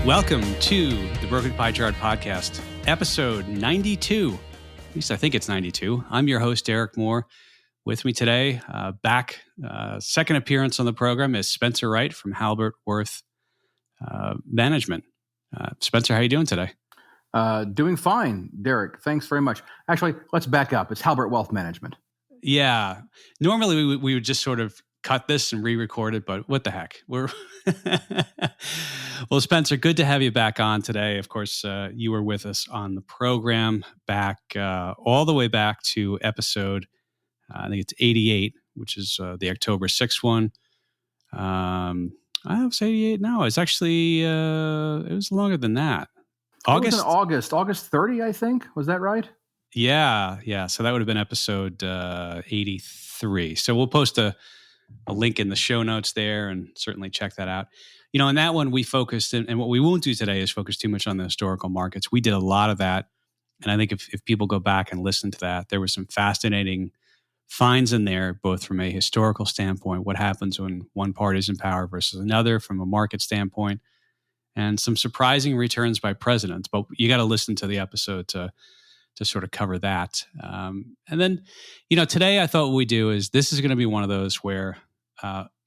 Welcome to the Broken Pie Chart Podcast, episode 92. At least I think it's 92. I'm your host, Eric Moore. With me today, second appearance on the program is Spencer Wright from Halbert Management. Spencer, how are you doing today? Doing fine, Derek. Thanks very much. Actually, let's back up. It's Halbert Wealth Management. Yeah. Normally, we would just sort of cut this and re-record it, but what the heck? Well, Spencer, good to have you back on today. Of course, you were with us on the program all the way back to episode, I think it's 88, which is the October 6th one. I was 88. No, it's actually, it was longer than that. August 30, I think. Was that right? Yeah. So that would have been episode 83. So we'll post a link in the show notes there and certainly check that out. You know, in that one, we focused, and what we won't do today is focus too much on the historical markets. We did a lot of that. And I think if people go back and listen to that, there were some fascinating finds in there, both from a historical standpoint, what happens when one party is in power versus another, from a market standpoint, and some surprising returns by presidents. But you got to listen to the episode to sort of cover that. And then, you know, today I thought what we do is this is going to be one of those where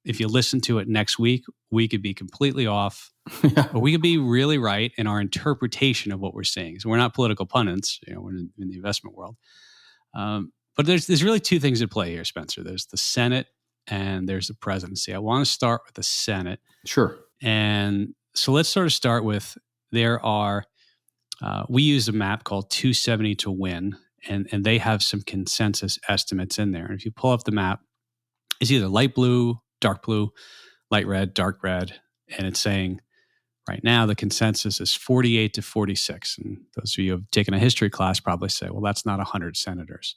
if you listen to it next week, we could be completely off, or we could be really right in our interpretation of what we're seeing. So we're not political pundits, you know, we're in the investment world. But there's really two things at play here, Spencer. There's the Senate and there's the presidency. I want to start with the Senate. Sure. And so let's sort of start with, we use a map called 270 to win, and they have some consensus estimates in there. And if you pull up the map, it's either light blue, dark blue, light red, dark red, and it's saying right now the consensus is 48 to 46. And those of you who have taken a history class probably say, well, that's not 100 senators.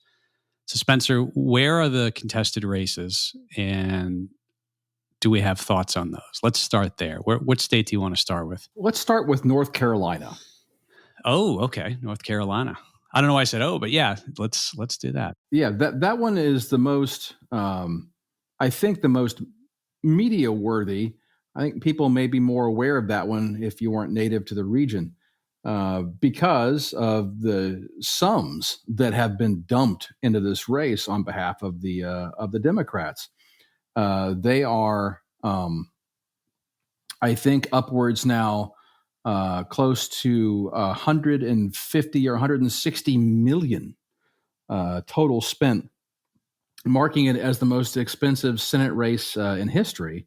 So Spencer, where are the contested races, and do we have thoughts on those? Let's start there. What state do you want to start with? Let's start with North Carolina. Oh, okay. North Carolina. I don't know why I said, but yeah, let's do that. Yeah, that one is the most, I think the most media worthy. I think people may be more aware of that one if you weren't native to the region, because of the sums that have been dumped into this race on behalf of the Democrats. They are, I think, upwards now, close to 150 or 160 million total spent, marking it as the most expensive Senate race in history,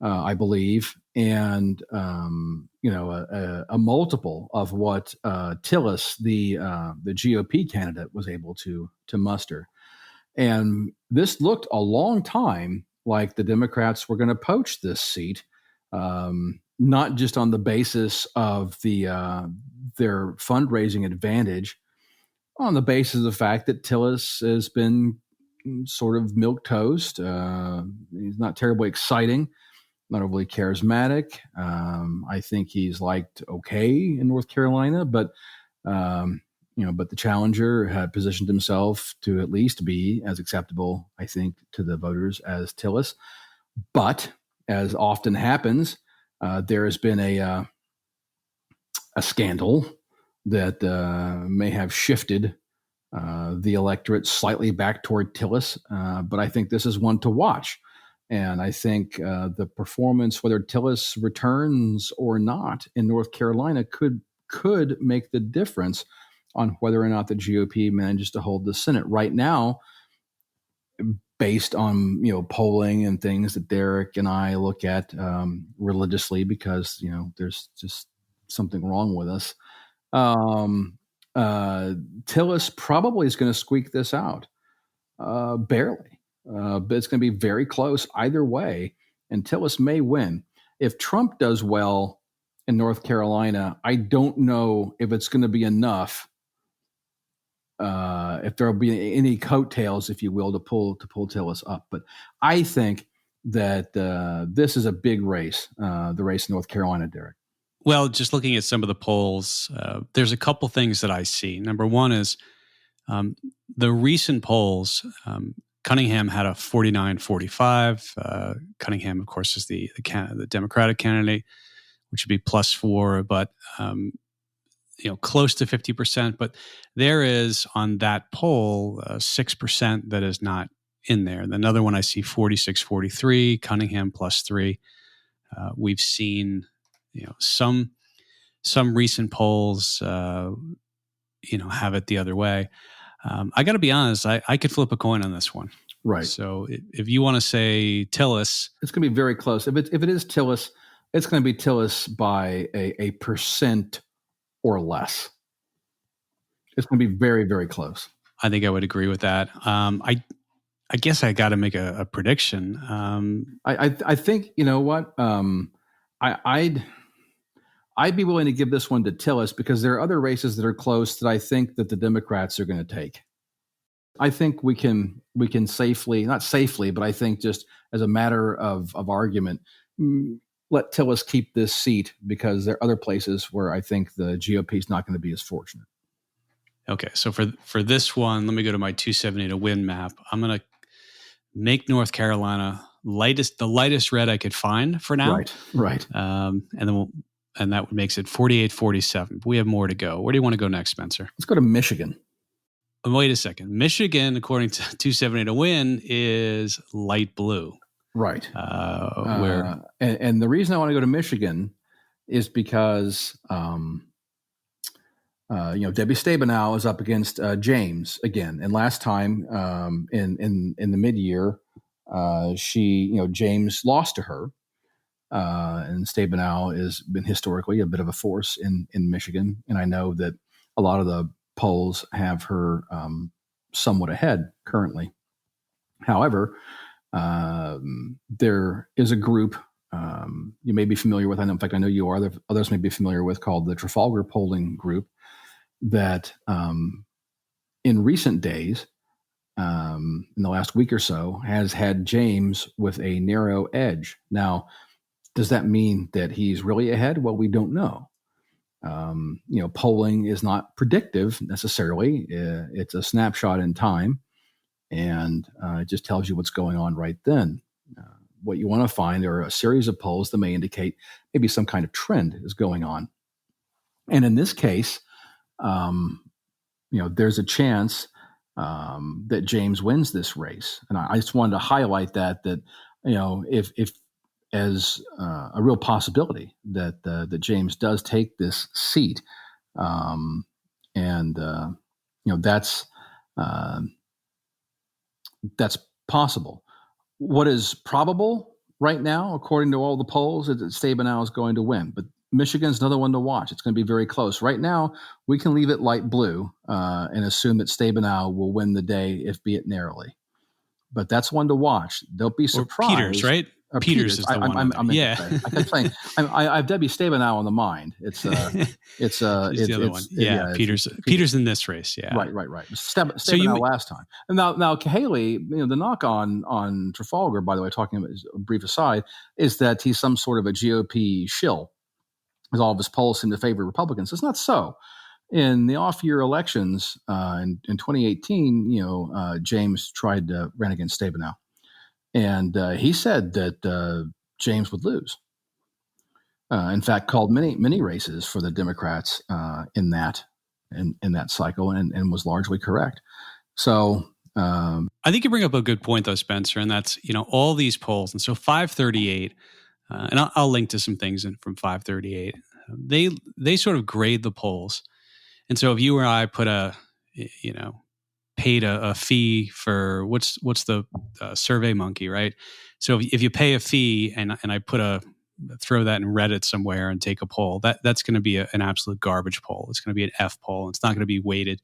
I believe, and a multiple of what Tillis, the GOP candidate, was able to muster. And this looked a long time like the Democrats were going to poach this seat. Not just on the basis of their fundraising advantage, on the basis of the fact that Tillis has been sort of milquetoast. He's not terribly exciting, not overly charismatic. I think he's liked okay in North Carolina, but the challenger had positioned himself to at least be as acceptable, I think, to the voters as Tillis. But as often happens, there has been a scandal that may have shifted the electorate slightly back toward Tillis, but I think this is one to watch. And I think the performance, whether Tillis returns or not in North Carolina, could make the difference on whether or not the GOP manages to hold the Senate. Right now, based on polling and things that Derek and I look at religiously, because there's just something wrong with us. Tillis probably is going to squeak this out, barely, but it's going to be very close either way, and Tillis may win. If Trump does well in North Carolina, I don't know if it's going to be enough. If there'll be any coattails, if you will, to pull Tillis up. But I think that this is a big race, the race in North Carolina, Derek. Well, just looking at some of the polls, there's a couple things that I see. Number one is the recent polls. Cunningham had a 49-45. Cunningham, of course, is the Democratic candidate, which would be +4, but close to 50%. But there is on that poll 6% that is not in there. And another one I see 46-43, Cunningham +3. We've seen some recent polls have it the other way. I got to be honest, I could flip a coin on this one. Right. So if you want to say Tillis, it's going to be very close. If it is Tillis, it's going to be Tillis by a percent or less. It's going to be very, very close. I think I would agree with that. I guess I got to make a prediction. I think, you know what? I'd be willing to give this one to Tillis because there are other races that are close that I think that the Democrats are going to take. I think we can safely, not safely, but I think just as a matter of argument, let Tillis keep this seat because there are other places where I think the GOP is not going to be as fortunate. Okay, so for this one, let me go to my 270 to win map. I'm going to make North Carolina the lightest red I could find for now. Right. And that makes it 48-47. We have more to go. Where do you want to go next, Spencer? Let's go to Michigan. Wait a second. Michigan, according to 270 to win, is light blue. Right. Where and the reason I want to go to Michigan is because Debbie Stabenow is up against James again, and last time in the mid-year, James lost to her, and Stabenow has been historically a bit of a force in Michigan, and I know that a lot of the polls have her somewhat ahead currently. However, there is a group you may be familiar with. In fact, I know you are. Others may be familiar with, called the Trafalgar Polling Group, that in recent days, in the last week or so, has had James with a narrow edge. Now, does that mean that he's really ahead? Well, we don't know. Polling is not predictive necessarily. It's a snapshot in time, and it just tells you what's going on right then. What you want to find are a series of polls that may indicate maybe some kind of trend is going on. And in this case, there's a chance that James wins this race. And I just wanted to highlight that if as a real possibility that James does take this seat, that's possible. What is probable right now, according to all the polls, is that Stabenow is going to win. But Michigan's another one to watch. It's going to be very close. Right now, we can leave it light blue and assume that Stabenow will win the day, if be it narrowly. But that's one to watch. Don't be surprised. Or Peters, right? Peters is the one. I kept saying I have Debbie Stabenow on the mind. It's the other one. Yeah, Peters in this race. Yeah, right. Stabenow last time. And now Haley, the knock on Trafalgar, by the way, talking about a brief aside, is that he's some sort of a GOP shill, as all of his polls seem to favor Republicans. It's not so. In the off-year elections in 2018, James tried to run against Stabenow. And he said that James would lose. In fact, called many races for the Democrats in that cycle, and was largely correct. So I think you bring up a good point, though, Spencer, and that's all these polls. And so 538, and I'll link to some things from 538. They sort of grade the polls, and so if you or I put paid a fee for what's the Survey Monkey, right? So if you pay a fee and I throw that in Reddit somewhere and take a poll, that's going to be an absolute garbage poll. It's going to be an F poll. It's not going to be weighted.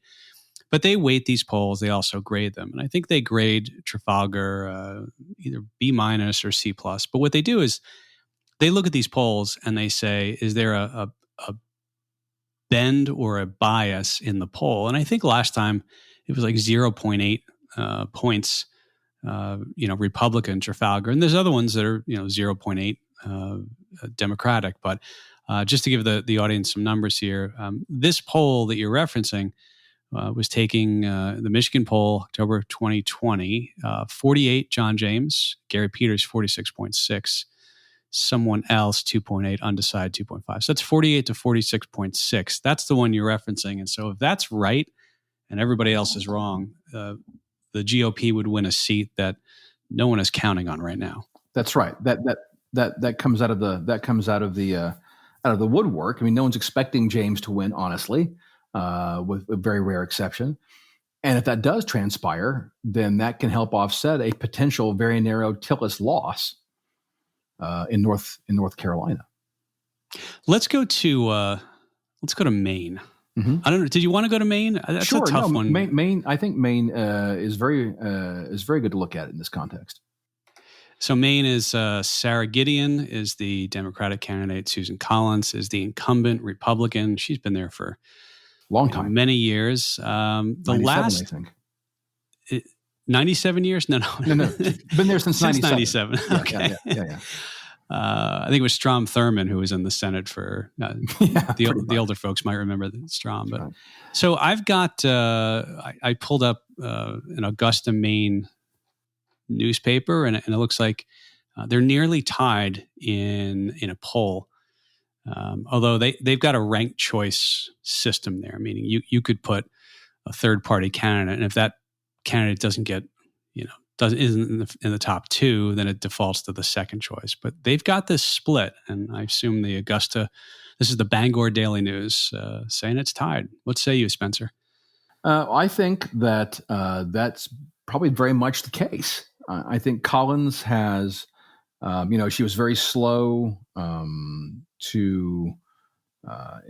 But they weight these polls. They also grade them, and I think they grade Trafalgar either B- or C+. But what they do is they look at these polls and they say, is there a bend or a bias in the poll? And I think last time it was like 0.8 points, Republican Trafalgar. And there's other ones that are, 0.8 Democratic. But just to give the audience some numbers here, this poll that you're referencing was taking the Michigan poll, October 2020, 48 John James, Gary Peters 46.6, someone else 2.8, undecided 2.5. So that's 48 to 46.6. That's the one you're referencing. And so if that's right and everybody else is wrong, the GOP would win a seat that no one is counting on right now. That's right. That comes out of the woodwork. I mean, no one's expecting James to win, honestly, with a very rare exception. And if that does transpire, then that can help offset a potential very narrow Tillis loss in North Carolina. Let's go to Maine. Mm-hmm. I don't know. Did you want to go to Maine? That's sure, a tough one. Maine. I think Maine is very good to look at in this context. So Maine is Sarah Gideon is the Democratic candidate. Susan Collins is the incumbent Republican. She's been there for long time, many years. The last, I think, 97 years. No. Been there since 97. Okay. Yeah. I think it was Strom Thurmond who was in the Senate for the older folks might remember Strom. But right. So I've got I pulled up an Augusta, Maine newspaper, and it looks like they're nearly tied in a poll. Although they've got a ranked choice system there, meaning you could put a third party candidate, and if that candidate doesn't get isn't in the top two, then it defaults to the second choice. But they've got this split, and I assume the Augusta, this is the Bangor Daily News, saying it's tied. What say you, Spencer? I think that that's probably very much the case. I think Collins has, she was very slow to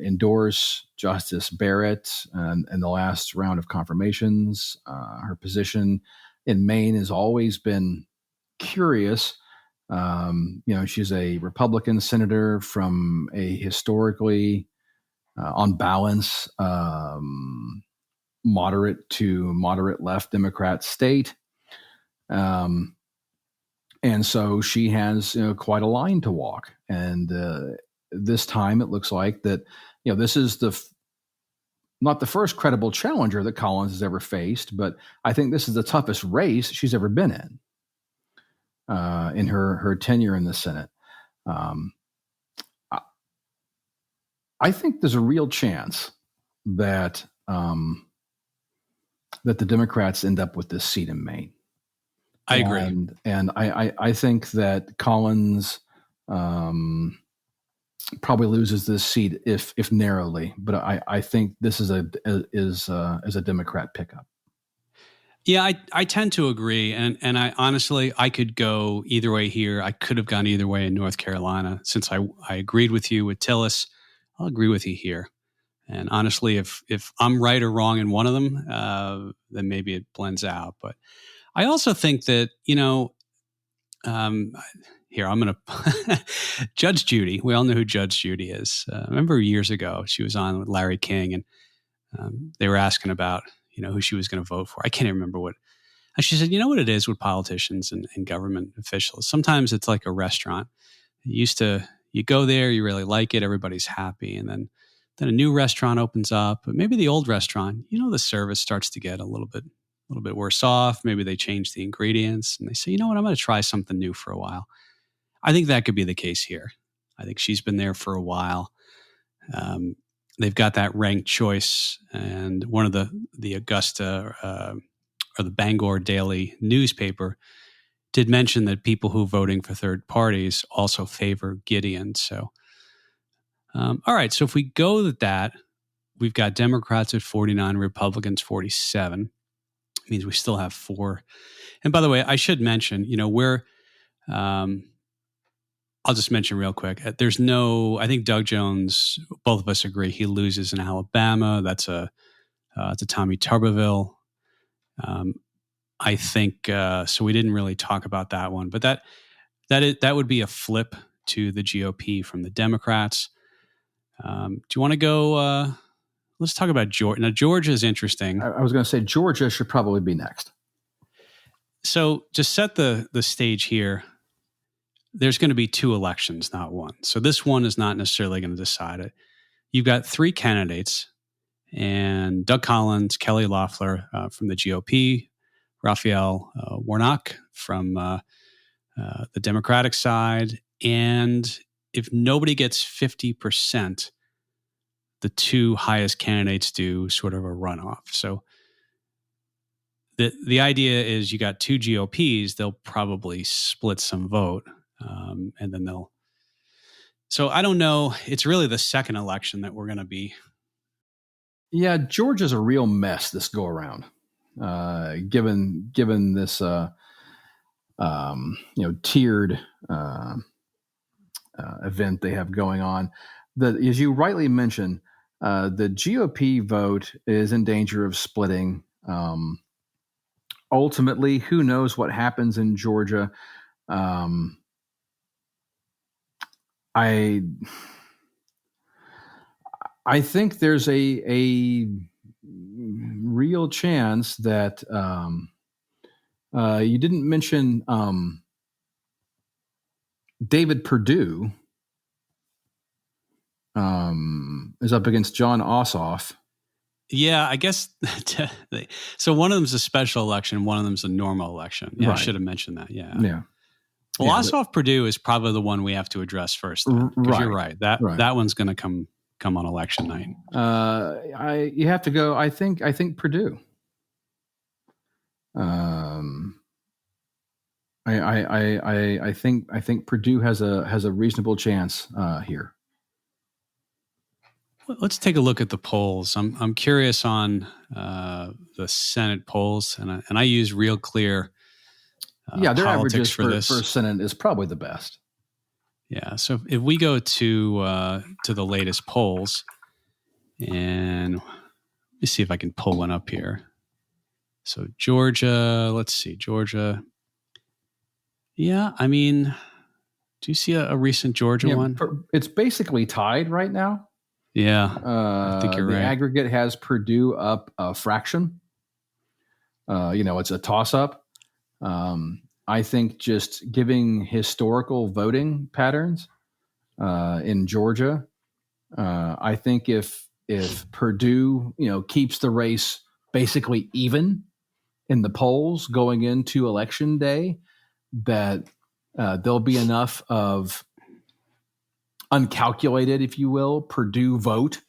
endorse Justice Barrett in the last round of confirmations. Her position in Maine has always been curious. She's a Republican senator from a historically, on balance, moderate to moderate left Democrat state. And so she has quite a line to walk. And this time it looks like that, this is not the first credible challenger that Collins has ever faced, but I think this is the toughest race she's ever been in her tenure in the Senate. I think there's a real chance that that the Democrats end up with this seat in Maine. I agree, and I think that Collins probably loses this seat if narrowly, but I think this is a Democrat pickup. Yeah, I tend to agree, and I honestly I could go either way here. I could have gone either way in North Carolina. Since I agreed with you with Tillis, I'll agree with you here. And honestly, if I'm right or wrong in one of them, then maybe it blends out. But I also think that here, I'm going to Judge Judy. We all know who Judge Judy is. I remember years ago, she was on with Larry King, and they were asking about, who she was going to vote for. I can't even remember what. And she said, you know what it is with politicians and government officials? Sometimes it's like a restaurant. You go there, you really like it, everybody's happy. And then a new restaurant opens up, but maybe the old restaurant, the service starts to get a little bit worse off. Maybe they change the ingredients and they say, you know what, I'm going to try something new for a while. I think that could be the case here. I think she's been there for a while. They've got that ranked choice, and one of the Augusta or the Bangor Daily newspaper did mention that people who are voting for third parties also favor Gideon. So, all right. So if we go with that, we've got Democrats at 49, Republicans 47. It means we still have 4. And by the way, I should mention, we're I'll just mention real quick. I think Doug Jones, both of us agree he loses in Alabama. That's it's a Tommy Tuberville. I think, so we didn't really talk about that one, but that would be a flip to the GOP from the Democrats. Do you want to go, let's talk about Georgia. Now, Georgia is interesting. I was going to say Georgia should probably be next. So just set the stage here. There's going to be 2 elections, not one. So this one is not necessarily going to decide it. You've got 3 candidates, and Doug Collins, Kelly Loeffler from the GOP, Raphael Warnock from the Democratic side, And if nobody gets 50%, the two highest candidates do sort of a runoff. So the idea is you got two GOPs, they'll probably split some vote, and then they'll. So I don't know. It's really the second election that we're going to be. Yeah, Georgia's a real mess this go around. Given this tiered event they have going on, as you rightly mentioned, the GOP vote is in danger of splitting. Ultimately, who knows what happens in Georgia? I think there's a real chance that you didn't mention David Perdue is up against John Ossoff. Yeah, I guess. So one of them's a special election, one of them's a normal election. Yeah, right. I should have mentioned that. Yeah. Well, Ossoff Perdue is probably the one we have to address first. Because you're right. That one's going to come on election night. You have to go. I think Perdue. I think Perdue has a reasonable chance here. Let's take a look at the polls. I'm curious on the Senate polls, and I use Real Clear. Their averages for Senate is probably the best. Yeah, so if we go to the latest polls, and let me see if I can pull one up here. So Georgia, let's see, Georgia. Yeah, I mean, do you see a recent Georgia one? It's basically tied right now. Yeah, I think you're right. The aggregate has Perdue up a fraction. It's a toss-up. I think just giving historical voting patterns in Georgia, I think if Perdue, keeps the race basically even in the polls going into election day, that there'll be enough of uncalculated, if you will, Perdue vote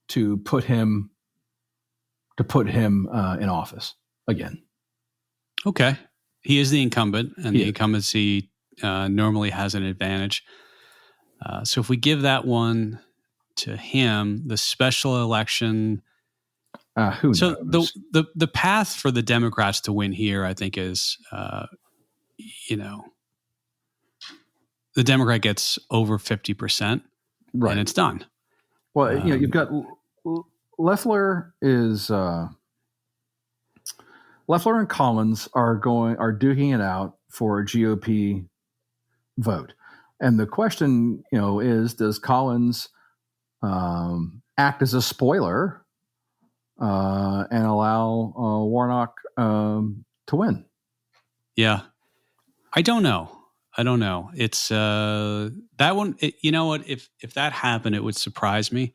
to put him in office again. Okay. He is the incumbent, and the incumbency normally has an advantage. So if we give that one to him, the special election. Who knows? The path for the Democrats to win here, I think, is the Democrat gets over 50%, right, and it's done. Well, you've got Loeffler and Collins are duking it out for a GOP vote, and the question, is, does Collins act as a spoiler and allow Warnock to win? Yeah, I don't know. It's that one. You know what? If that happened, it would surprise me.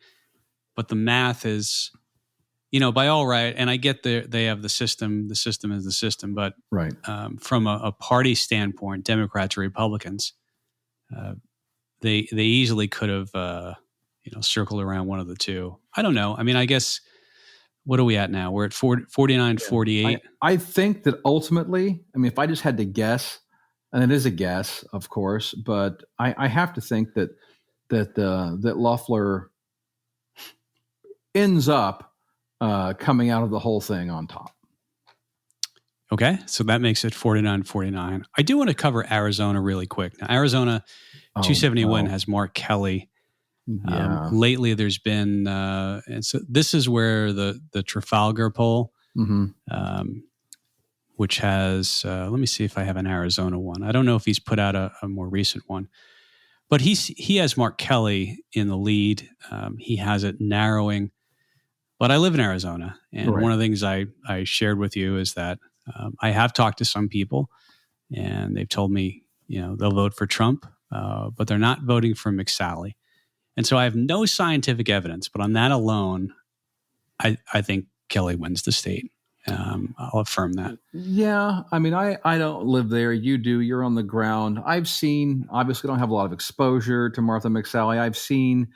But the math is, by all right, and I get they have the system. The system is the system. But right. From a party standpoint, Democrats or Republicans, they easily could have circled around one of the two. I don't know. I mean, I guess, what are we at now? We're at 49, 48. I think that ultimately, if I just had to guess, and it is a guess, of course, but I have to think that Loeffler ends up coming out of the whole thing on top. Okay, so that makes it 49-49. I do want to cover Arizona really quick. Now, Arizona 271 has Mark Kelly. Yeah. Lately, there's been, and so this is where the Trafalgar poll, which has, let me see if I have an Arizona one. I don't know if he's put out a more recent one, but he has Mark Kelly in the lead. He has it narrowing, but I live in Arizona, and one of the things I shared with you is that I have talked to some people, and they've told me, they'll vote for Trump, but they're not voting for McSally. And so I have no scientific evidence, but on that alone, I think Kelly wins the state. I'll affirm that. Yeah, I mean, I don't live there. You do. You're on the ground. Obviously, don't have a lot of exposure to Martha McSally.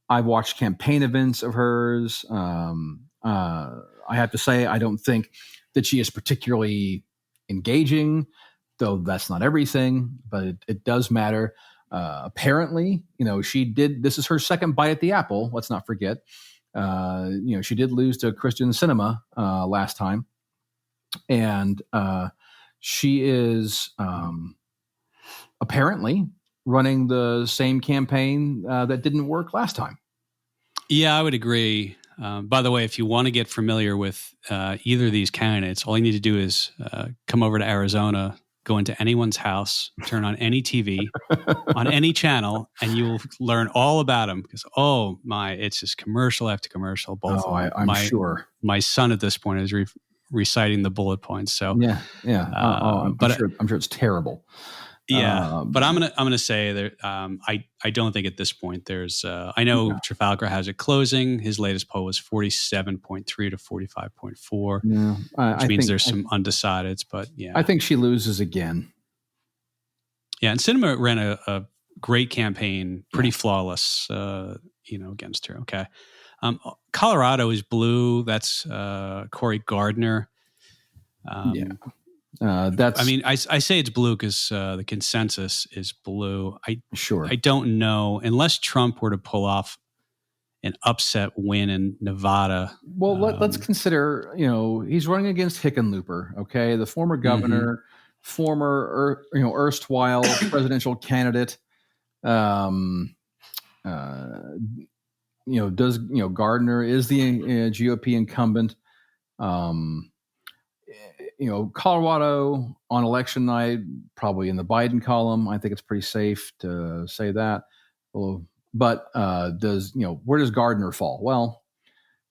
I've watched campaign events of hers. I have to say, I don't think that she is particularly engaging, though that's not everything, but it does matter. Apparently, this is her second bite at the apple. Let's not forget. She did lose to Christian Cinema last time. And she is apparently running the same campaign that didn't work last time. Yeah, I would agree. By the way, if you want to get familiar with either of these candidates, all you need to do is come over to Arizona, go into anyone's house, turn on any TV, on any channel, and you will learn all about them. Because, it's just commercial after commercial. Both of them. I'm sure. My son at this point is reciting the bullet points. So yeah. I'm sure it's terrible. Yeah, but I'm gonna say that I don't think at this point there's. I know Trafalgar has it closing. His latest poll was 47.3 to 45.4, which means there's some undecideds. But yeah, I think she loses again. Yeah, and Cinema ran a great campaign, pretty flawless. Against her. Okay, Colorado is blue. That's Cory Gardner. I say it's blue because the consensus is blue. I don't know, unless Trump were to pull off an upset win in Nevada. Well, let's consider, he's running against Hickenlooper, okay, the former governor, former erstwhile presidential candidate. Gardner is the GOP incumbent. Colorado on election night, probably in the Biden column. I think it's pretty safe to say that. But where does Gardner fall? Well,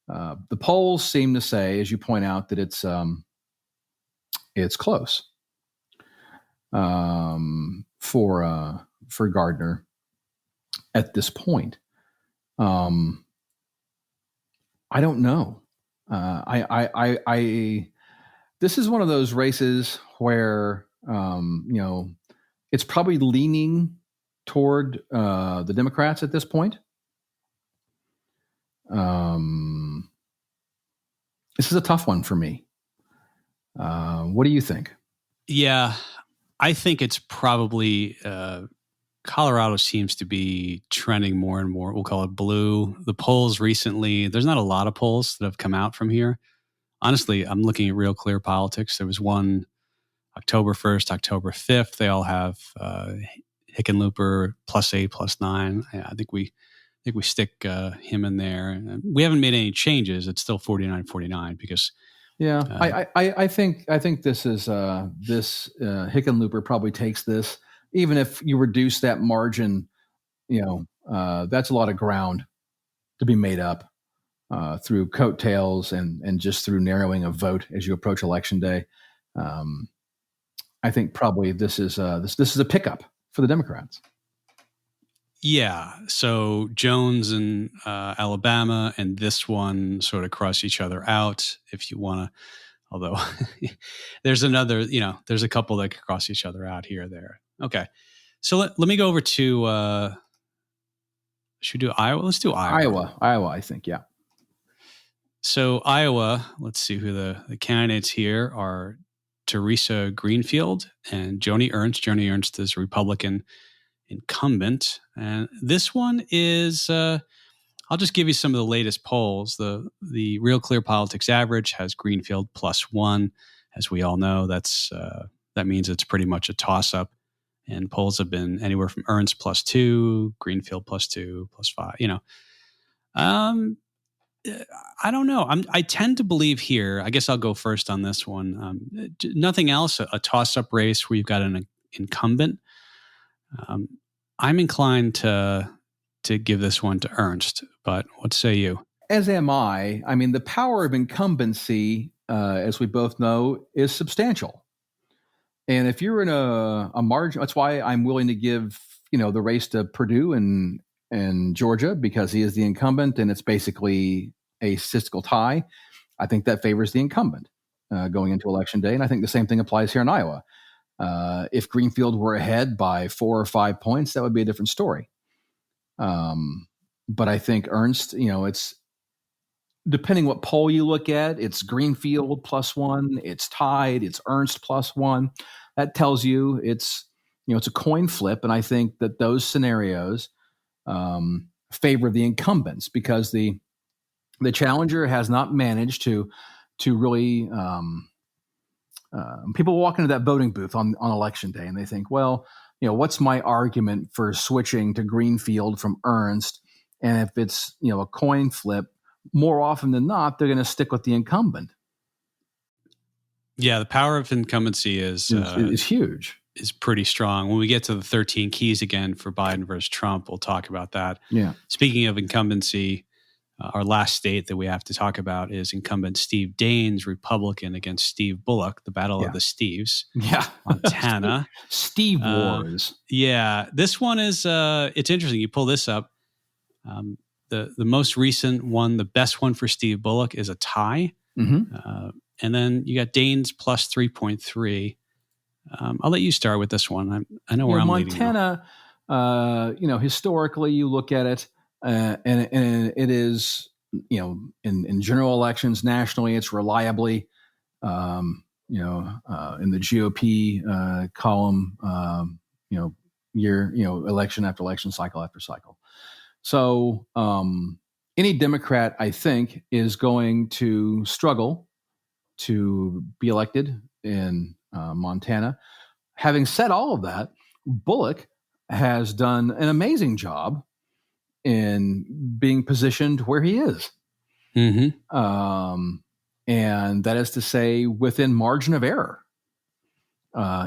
the polls seem to say, as you point out, that it's close for Gardner at this point. I don't know. This is one of those races where, it's probably leaning toward the Democrats at this point. This is a tough one for me. What do you think? Yeah, I think it's probably Colorado seems to be trending more and more. We'll call it blue. The polls recently, there's not a lot of polls that have come out from here. Honestly, I'm looking at Real Clear Politics. There was one October 1st, October 5th. They all have Hickenlooper +8, +9. Yeah, I think we stick him in there. We haven't made any changes. It's still 49-49 because. Yeah, I think this is this Hickenlooper probably takes this. Even if you reduce that margin, that's a lot of ground to be made up. Through coattails and just through narrowing a vote as you approach election day. I think probably this is a pickup for the Democrats. Yeah. So Jones and Alabama and this one sort of cross each other out if you want to, although there's there's a couple that could cross each other out here or there. Okay. So let me go over to, should we do Iowa? Let's do Iowa. Iowa, I think. Yeah. So Iowa, let's see who the candidates here are. Teresa Greenfield and Joni Ernst. Joni Ernst is a Republican incumbent. And this one is, I'll just give you some of the latest polls. The Real Clear Politics average has Greenfield +1. As we all know, that means it's pretty much a toss-up. And polls have been anywhere from Ernst +2, Greenfield +2, +5, I don't know. I tend to believe here, I guess I'll go first on this one. Nothing else, a toss-up race where you've got an incumbent. I'm inclined to give this one to Ernst, but what say you? As am I. I mean, the power of incumbency, as we both know, is substantial. And if you're in a margin, that's why I'm willing to give, the race to Purdue and Georgia, because he is the incumbent and it's basically a statistical tie. I think that favors the incumbent. going into Election Day. And I think the same thing applies here in Iowa. If Greenfield were ahead by 4 or 5 points, that would be a different story. But I think Ernst, it's depending what poll you look at, it's Greenfield +1, it's tied, it's Ernst +1. That tells you it's a coin flip. And I think that those scenarios favor the incumbents because the challenger has not managed to really people walk into that voting booth on Election Day and they think, well, what's my argument for switching to Greenfield from Ernst? And if it's a coin flip, more often than not, they're going to stick with the incumbent. Yeah, the power of incumbency is huge. Is pretty strong. When we get to the 13 keys again for Biden versus Trump, we'll talk about that. Yeah. Speaking of incumbency, our last state that we have to talk about is incumbent Steve Daines, Republican, against Steve Bullock, the battle of the Steves. Yeah. Montana. Steve Wars. Yeah. This one is, it's interesting. You pull this up. The most recent one, the best one for Steve Bullock is a tie. Mm-hmm. And then you got Daines plus 3.3. I'll let you start with this one. I know where I'm leading. Montana, historically you look at it, and it is, in general elections nationally, it's reliably, in the GOP column, election after election, cycle after cycle. So any Democrat, I think, is going to struggle to be elected in Montana. Having said all of that, Bullock has done an amazing job in being positioned where he is. Mm-hmm. And that is to say, within margin of error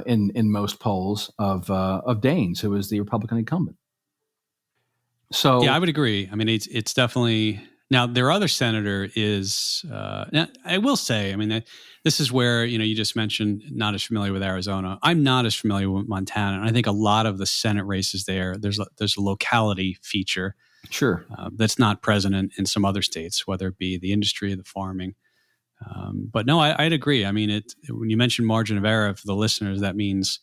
in most polls of Daines, who is the Republican incumbent. So yeah, I would agree. I mean, it's definitely. Now, their other senator is, now, I will say, I mean, this is where, you just mentioned not as familiar with Arizona. I'm not as familiar with Montana. And I think a lot of the Senate races there, there's a locality feature. Sure. That's not present in some other states, whether it be the industry, the farming. But no, I'd agree. I mean, when you mention margin of error for the listeners, that means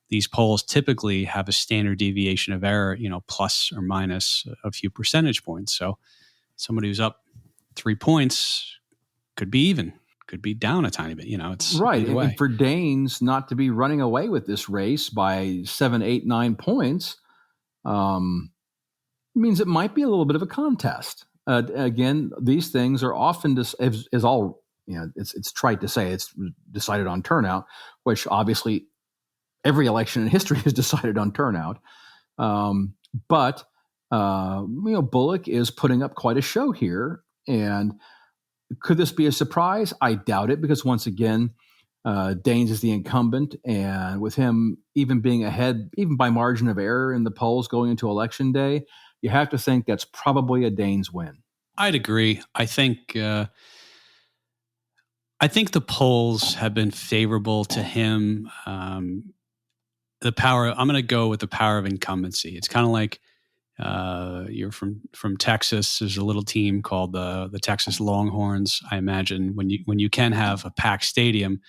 these polls typically have a standard deviation of error, plus or minus a few percentage points. So somebody who's up 3 points could be even, could be down a tiny bit. It's right. And for Daines not to be running away with this race by 7, 8, 9 points means it might be a little bit of a contest. Again, these things are often is all, it's trite to say it's decided on turnout, which obviously every election in history is decided on turnout. But Bullock is putting up quite a show here. And could this be a surprise? I doubt it, because once again, Daines is the incumbent. And with him even being ahead, even by margin of error in the polls going into Election Day, you have to think that's probably a Daines win. I'd agree. I think the polls have been favorable to him. The power. I'm going to go with the power of incumbency. It's kind of like you're from Texas. There's a little team called the Texas Longhorns. I imagine when you can have a packed stadium,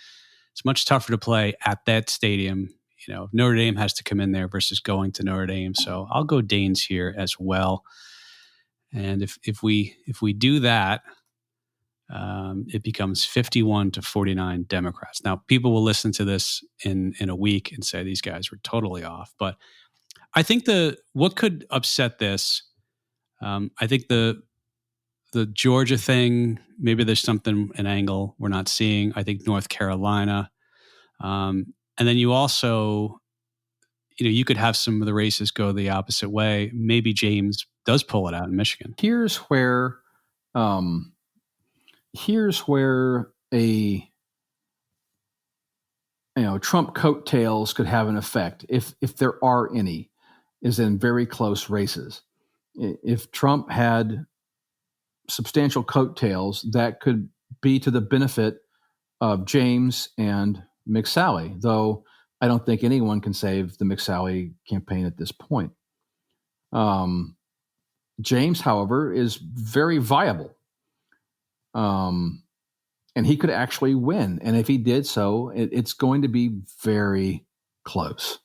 it's much tougher to play at that stadium. If Notre Dame has to come in there versus going to Notre Dame. So I'll go Daines here as well. And if we do that, it becomes 51-49 Democrats. Now, people will listen to this in a week and say these guys were totally off. But I think what could upset this, I think the Georgia thing, maybe there's an angle we're not seeing. I think North Carolina. And then you also, you could have some of the races go the opposite way. Maybe James does pull it out in Michigan. Here's where a Trump coattails could have an effect, if there are any, is in very close races. If Trump had substantial coattails, that could be to the benefit of James and McSally, though I don't think anyone can save the McSally campaign at this point. James, however, is very viable. And and he could actually win. And if he did so, it's going to be very close.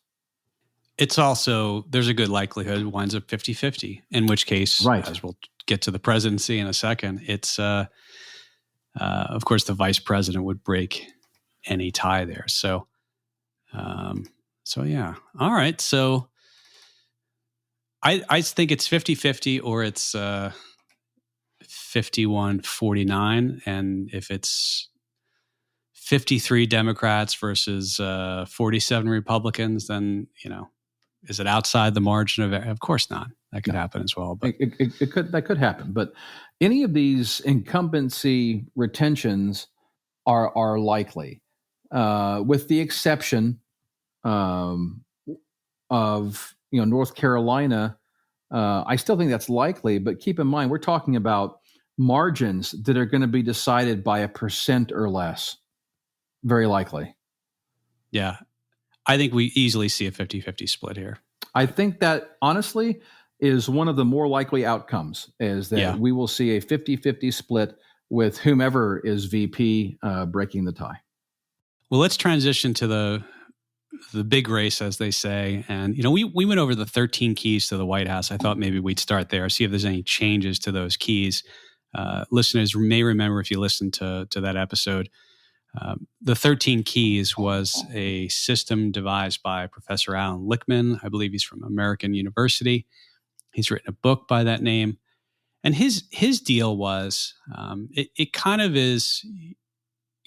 It's also, there's a good likelihood it winds up 50-50, in which case, Right. as we'll get to the presidency in a second, it's, of course, the vice president would break any tie there. So yeah. All right. So I think it's 50-50 or it's 51-49. And if it's 53 Democrats versus 47 Republicans, then, is it outside the margin of error? Of course not. That could happen as well. But that could happen. But any of these incumbency retentions are likely, with the exception of North Carolina. I still think that's likely, but keep in mind we're talking about margins that are going to be decided by 1% or less. Very likely. Yeah. I think we easily see a 50-50 split here. I think that honestly is one of the more likely outcomes, is that we will see a 50-50 split with whomever is VP breaking the tie. Well, let's transition to the big race, as they say. And, we went over the 13 keys to the White House. I thought maybe we'd start there, see if there's any changes to those keys. Listeners may remember, if you listened to that episode, the 13 keys was a system devised by Professor Alan Lichtman. I believe he's from American University. He's written a book by that name. And his deal was, it kind of is,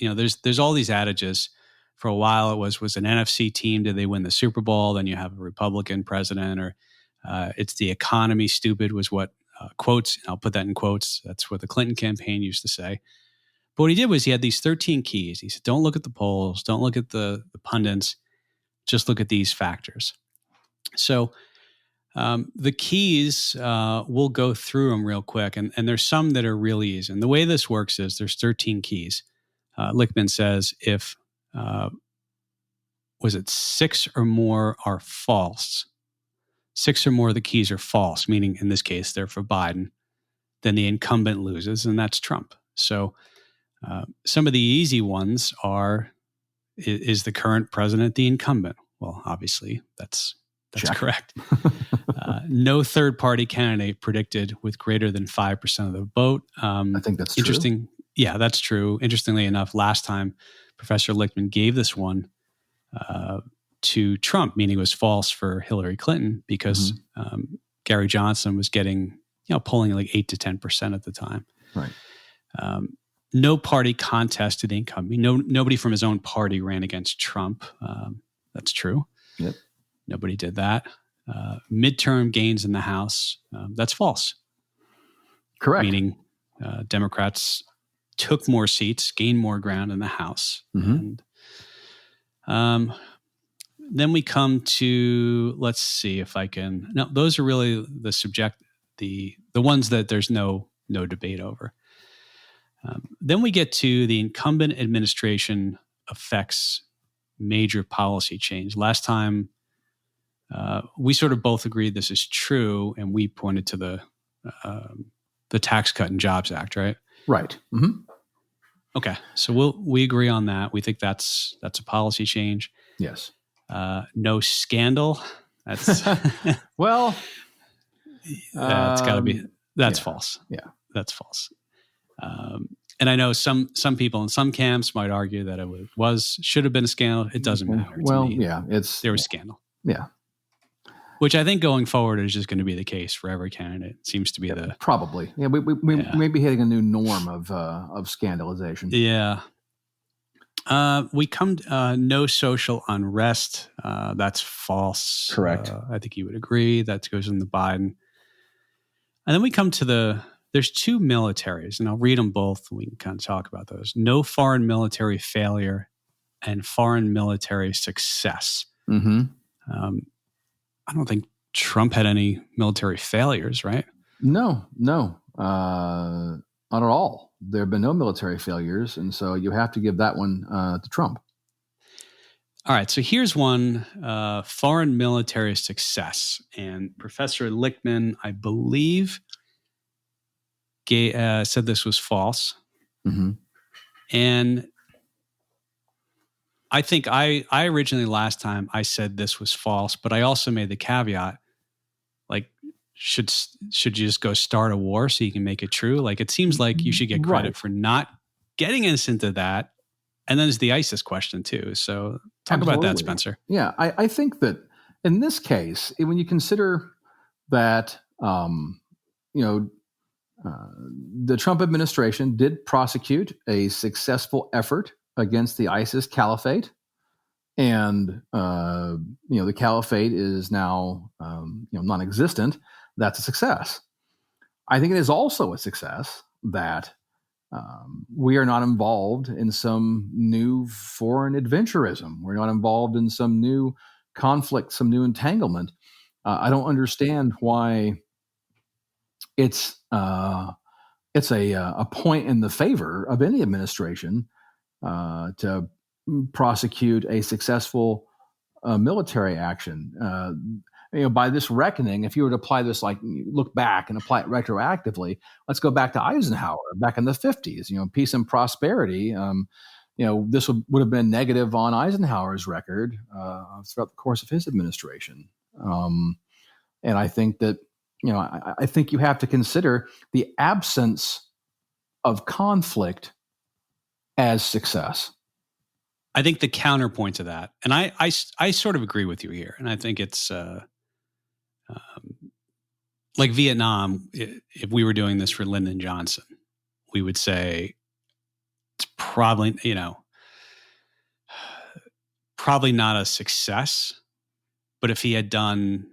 there's all these adages. For a while, it was an NFC team. Did they win the Super Bowl? Then you have a Republican president, or it's the economy, stupid, was what quotes. I'll put that in quotes. That's what the Clinton campaign used to say. But what he did was he had these 13 keys. He said, don't look at the polls. Don't look at the pundits. Just look at these factors. So the keys, we'll go through them real quick. And there's some that are really easy. And the way this works is there's 13 keys. Lichtman says if, was it 6 or more are false, 6 or more of the keys are false, meaning in this case, they're for Biden, then the incumbent loses, and that's Trump. So some of the easy ones are, is the current president the incumbent? Well, obviously, that's correct. No third-party candidate predicted with greater than 5% of the vote. I think that's interesting. True. Yeah, that's true. Interestingly enough, last time Professor Lichtman gave this one to Trump, meaning it was false for Hillary Clinton, because Gary Johnson was getting, polling like 8 to 10% at the time. Right. No party contest to the incumbent. Nobody from his own party ran against Trump. That's true. Yep. Nobody did that. Midterm gains in the House. That's false. Correct. Meaning Democrats took more seats, gained more ground in the House. And then we come to, let's see if I can. No, those are really the ones that there's no debate over. Then we get to the incumbent administration affects major policy change. Last time, we sort of both agreed this is true, and we pointed to the Tax Cut and Jobs Act, right? Right. Mm-hmm. Okay, so we agree on that. We think that's a policy change. Yes. No scandal. That's well. That's got to be. That's false. Yeah, that's false. And I know some people in some camps might argue that it should have been a scandal. It doesn't matter. Well, to me. Yeah, there was scandal. Yeah. Which I think going forward is just going to be the case for every candidate. It seems to be probably. Yeah, we may be hitting a new norm of scandalization. Yeah. We come no social unrest. That's false. Correct. I think you would agree. That goes in the Biden. And then we come to there's two militaries, and I'll read them both. We can kind of talk about those. No foreign military failure and foreign military success. Mm-hmm. I don't think Trump had any military failures, right? No, not at all. There have been no military failures, and so you have to give that one to Trump. All right, so here's one, foreign military success. And Professor Lichtman, I believe, said this was false. Mm-hmm. And I think I originally last time I said this was false, but I also made the caveat, like, should you just go start a war so you can make it true? Like, it seems like you should get credit for not getting us into that. And then there's the ISIS question too. So talk about that, Spencer. Yeah, I think that in this case, when you consider that, the Trump administration did prosecute a successful effort against the ISIS caliphate, and the caliphate is now non-existent. That's a success. I think it is also a success that we are not involved in some new foreign adventurism. We're not involved in some new conflict, some new entanglement. I don't understand why it's a point in the favor of any administration to prosecute a successful military action. By this reckoning, if you were to apply this, like look back and apply it retroactively, let's go back to Eisenhower back in the 50s. Peace and prosperity. This would have been negative on Eisenhower's record throughout the course of his administration. And I think that I think you have to consider the absence of conflict as success. I think the counterpoint to that, and I sort of agree with you here, and I think it's like Vietnam. If we were doing this for Lyndon Johnson, we would say it's probably not a success. But if he had done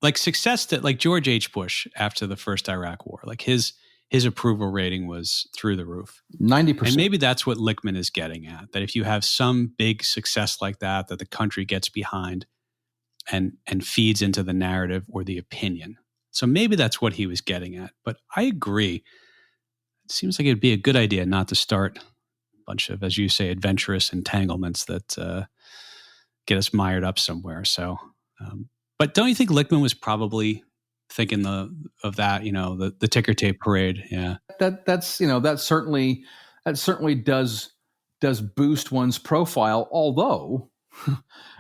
like success that like George H. Bush after the first Iraq War, like his approval rating was through the roof. 90%. And maybe that's what Lichtman is getting at, that if you have some big success like that the country gets behind and feeds into the narrative or the opinion. So maybe that's what he was getting at. But I agree. It seems like it'd be a good idea not to start a bunch of, as you say, adventurous entanglements that get us mired up somewhere. So, but don't you think Lichtman was probably thinking of that, the ticker tape parade? Yeah. That certainly does boost one's profile, although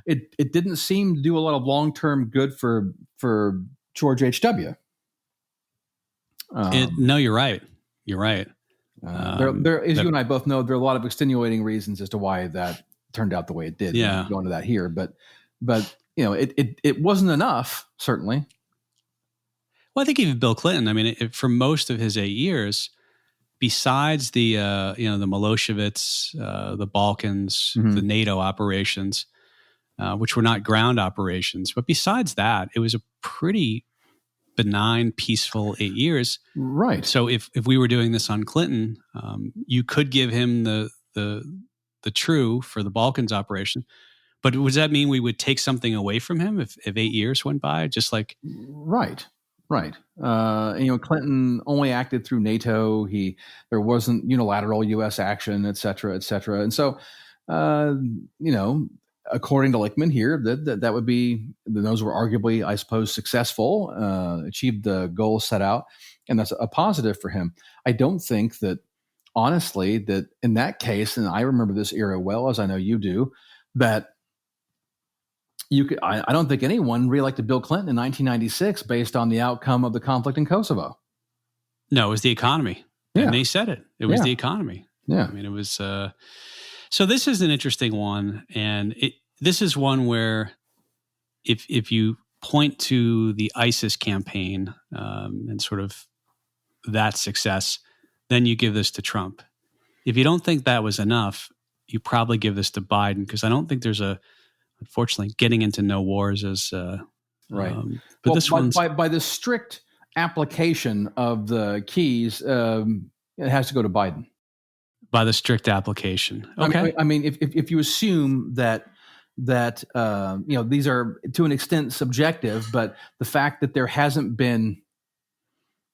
it didn't seem to do a lot of long-term good for George H.W. No, you're right. You're right. There, as you and I both know, there are a lot of extenuating reasons as to why that turned out the way it did. Yeah. We'll go into that here, but it wasn't enough, certainly. Well, I think even Bill Clinton, I mean, for most of his 8 years, besides the Milosevic, the Balkans, the NATO operations, which were not ground operations, but besides that, it was a pretty benign, peaceful 8 years. Right. So if we were doing this on Clinton, you could give him the true for the Balkans operation. But does that mean we would take something away from him if 8 years went by? Just like right. Clinton only acted through NATO. There wasn't unilateral U.S. action, et cetera, et cetera. And so, according to Lichtman here, that would be, those were arguably, I suppose, successful, achieved the goal set out, and that's a positive for him. I don't think that, honestly, that in that case, and I remember this era well, as I know you do, that I don't think anyone reelected Bill Clinton in 1996 based on the outcome of the conflict in Kosovo. No, it was the economy. Yeah. And they said it. It was the economy. Yeah. I mean, it was... So this is an interesting one. And this is one where if you point to the ISIS campaign and sort of that success, then you give this to Trump. If you don't think that was enough, you probably give this to Biden, because I don't think there's unfortunately, getting into no wars is right. But this one's by the strict application of the keys, it has to go to Biden. By the strict application, okay. I mean, if you assume that these are to an extent subjective, but the fact that there hasn't been,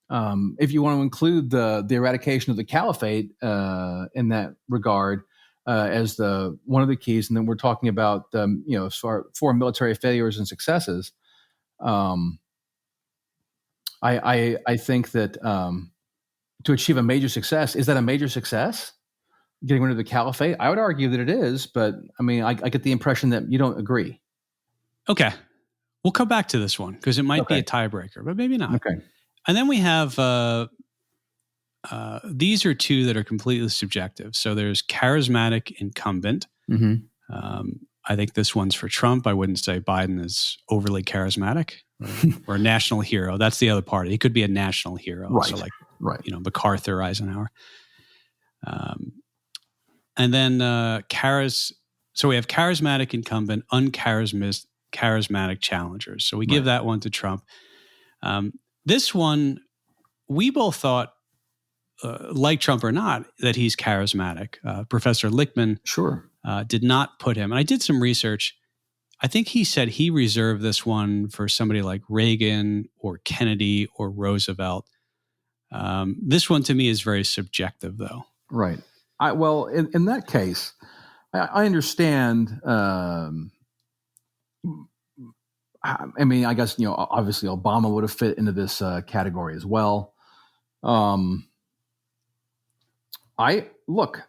if you want to include the eradication of the caliphate in that regard. As one of the keys, and then we're talking about foreign military failures and successes. I think that to achieve a major success, is that a major success? getting rid of the caliphate? I would argue that it is, but I mean, I get the impression that you don't agree. Okay. We'll come back to this one because it might be Okay. a tiebreaker, but maybe not. Okay. And then we have these are two that are completely subjective. So there's charismatic incumbent. I think this one's for Trump. I wouldn't say Biden is overly charismatic or a national hero. That's the other part. He could be a national hero. Right. So like, Right. MacArthur, Eisenhower. And then so we have charismatic incumbent, charismatic challengers. So we give that one to Trump. This one, we both thought, like Trump or not, that he's charismatic. Professor Lichtman did not put him. And I did some research. I think he said he reserved this one for somebody like Reagan or Kennedy or Roosevelt. This one to me is very subjective, though. Right. Well, in that case, I understand. I mean, I guess, obviously Obama would have fit into this category as well. Look,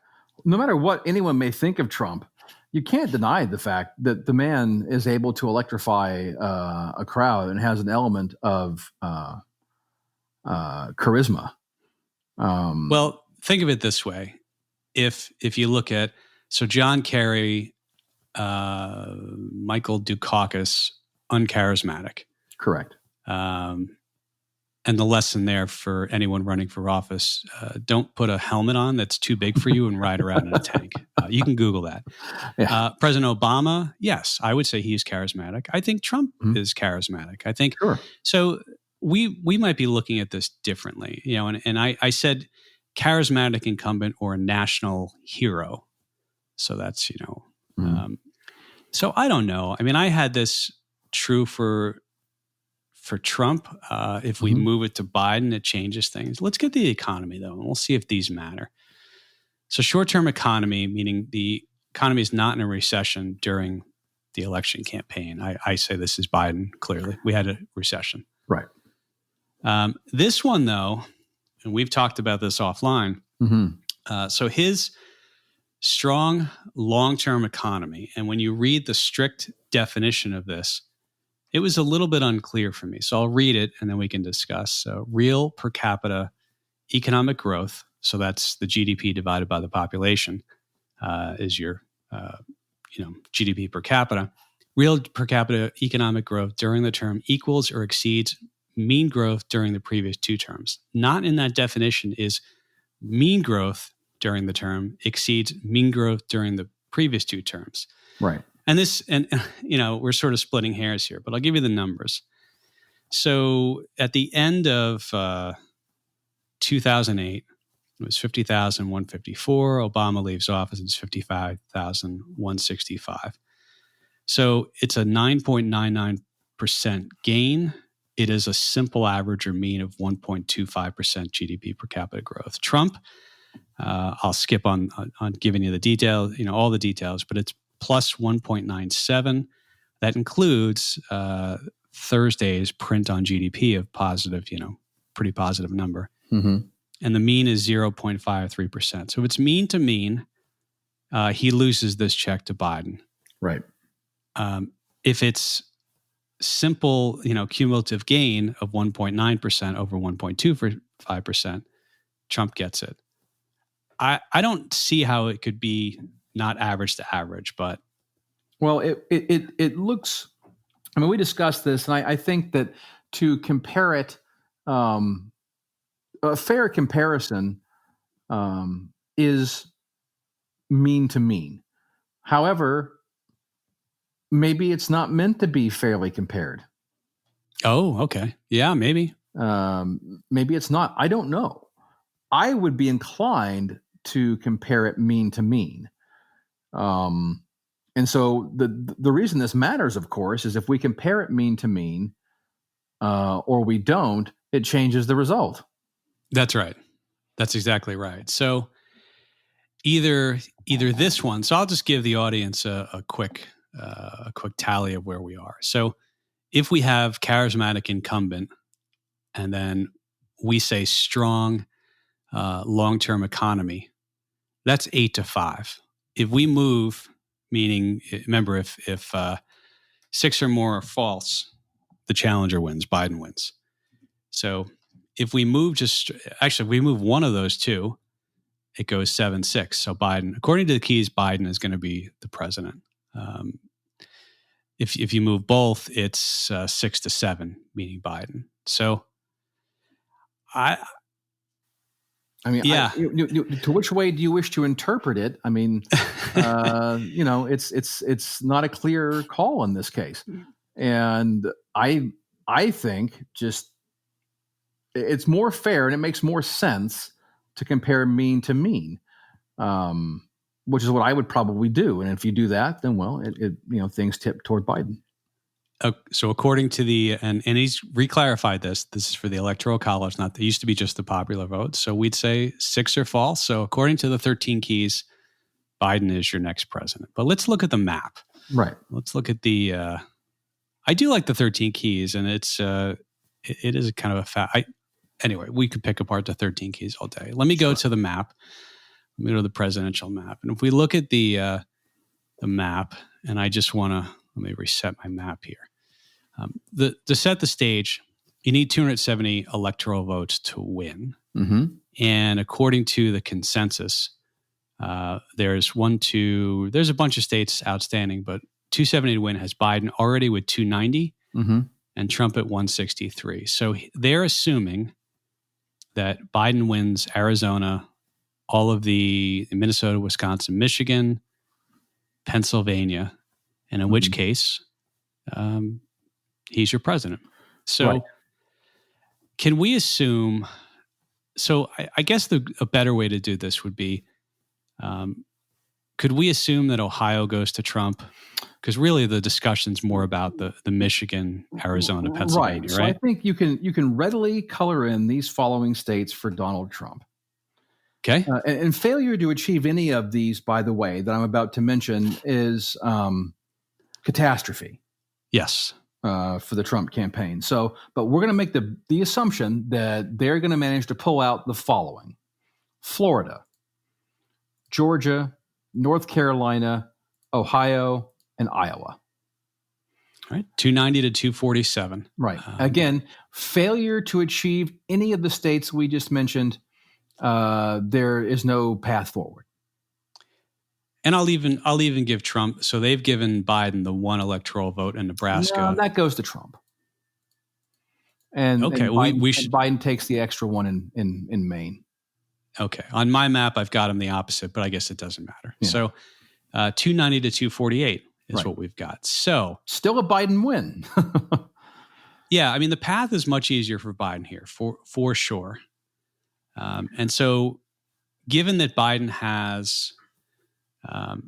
no matter what anyone may think of Trump, you can't deny the fact that the man is able to electrify a crowd and has an element of charisma. Well, think of it this way. If you look at, so John Kerry, Michael Dukakis, uncharismatic. Correct. And the lesson there for anyone running for office, don't put a helmet on that's too big for you and ride around in a tank. You can Google that. Yeah. President Obama, yes, I would say he's charismatic. I think Trump is charismatic. I think so. We might be looking at this differently, and I said charismatic incumbent or a national hero. So that's, so I don't know. I mean, I had this true for Trump. If we move it to Biden, it changes things. Let's get the economy, though, and we'll see if these matter. So short-term economy, meaning the economy is not in a recession during the election campaign. I say this is Biden, clearly. We had a recession. Right. This one, though, and we've talked about this offline, so his strong long-term economy, and when you read the strict definition of this, it was a little bit unclear for me. So I'll read it and then we can discuss. So real per capita economic growth, so that's the GDP divided by the population, is your GDP per capita. Real per capita economic growth during the term equals or exceeds mean growth during the previous two terms. Not in that definition is mean growth during the term exceeds mean growth during the previous two terms. Right. And we're sort of splitting hairs here, but I'll give you the numbers. So at the end of 2008, it was 50,154. Obama leaves office, it's 55,165. So it's a 9.99% gain. It is a simple average or mean of 1.25% GDP per capita growth. Trump, I'll skip on giving you the detail, all the details, but it's plus 1.97. That includes Thursday's print on GDP of positive, pretty positive number. And the mean is 0.53%. So if it's mean to mean, he loses this check to Biden. Right. If it's simple, cumulative gain of 1.9% over 1.25%, Trump gets it. I don't see how it could be not average to average, but it looks. I mean, we discussed this, and I think that to compare it, a fair comparison is mean to mean. However, maybe it's not meant to be fairly compared. Oh, okay, yeah, maybe. Maybe it's not. I don't know. I would be inclined to compare it mean to mean. And so the reason this matters, of course, is if we compare it mean to mean, or we don't, it changes the result. That's right. That's exactly right. So either this one. So I'll just give the audience a quick tally of where we are. So if we have charismatic incumbent, and then we say strong long-term economy, that's 8-5. If we move, meaning, remember, if 6 or more are false, the challenger wins, Biden wins. So if we move if we move one of those two, it goes 7-6. So Biden, according to the keys, Biden is going to be the president. If you move both, it's 6-7, meaning Biden. So to which way do you wish to interpret it? I mean, it's not a clear call in this case, and I think just it's more fair and it makes more sense to compare mean to mean, which is what I would probably do. And if you do that, then things tip toward Biden. So according to and he's reclarified this is for the Electoral College, it used to be just the popular vote. So we'd say 6 are false. So according to the 13 keys, Biden is your next president. But let's look at the map. Right. Let's look at I do like the 13 keys, and it is kind of a fact. Anyway, we could pick apart the 13 keys all day. Let me go to the map. Let me go to the presidential map. And if we look at the map, and I just want to, let me reset my map here. To set the stage, you need 270 electoral votes to win. Mm-hmm. And according to the consensus, there's a bunch of states outstanding, but 270 to win has Biden already with 290 and Trump at 163. So they're assuming that Biden wins Arizona, all of the Minnesota, Wisconsin, Michigan, Pennsylvania, and in which case, he's your president. So Can we assume, I guess a better way to do this would be, could we assume that Ohio goes to Trump? Because really the discussion's more about the Michigan, Arizona, Pennsylvania, right? So I think you can readily color in these following states for Donald Trump. Okay. And failure to achieve any of these, by the way, that I'm about to mention is catastrophe. Yes. For the Trump campaign. So, but we're going to make the assumption that they're going to manage to pull out the following: Florida, Georgia, North Carolina, Ohio, and Iowa. All right. 290 to 247. Right. Again, failure to achieve any of the states we just mentioned, there is no path forward. And I'll even give Trump. So they've given Biden the one electoral vote in Nebraska. No, that goes to Trump. And okay, and Biden takes the extra one in Maine. Okay, on my map I've got him the opposite, but I guess it doesn't matter. Yeah. So 290 to 248 is what we've got. So still a Biden win. Yeah, I mean the path is much easier for Biden here for sure. And so given that Biden has.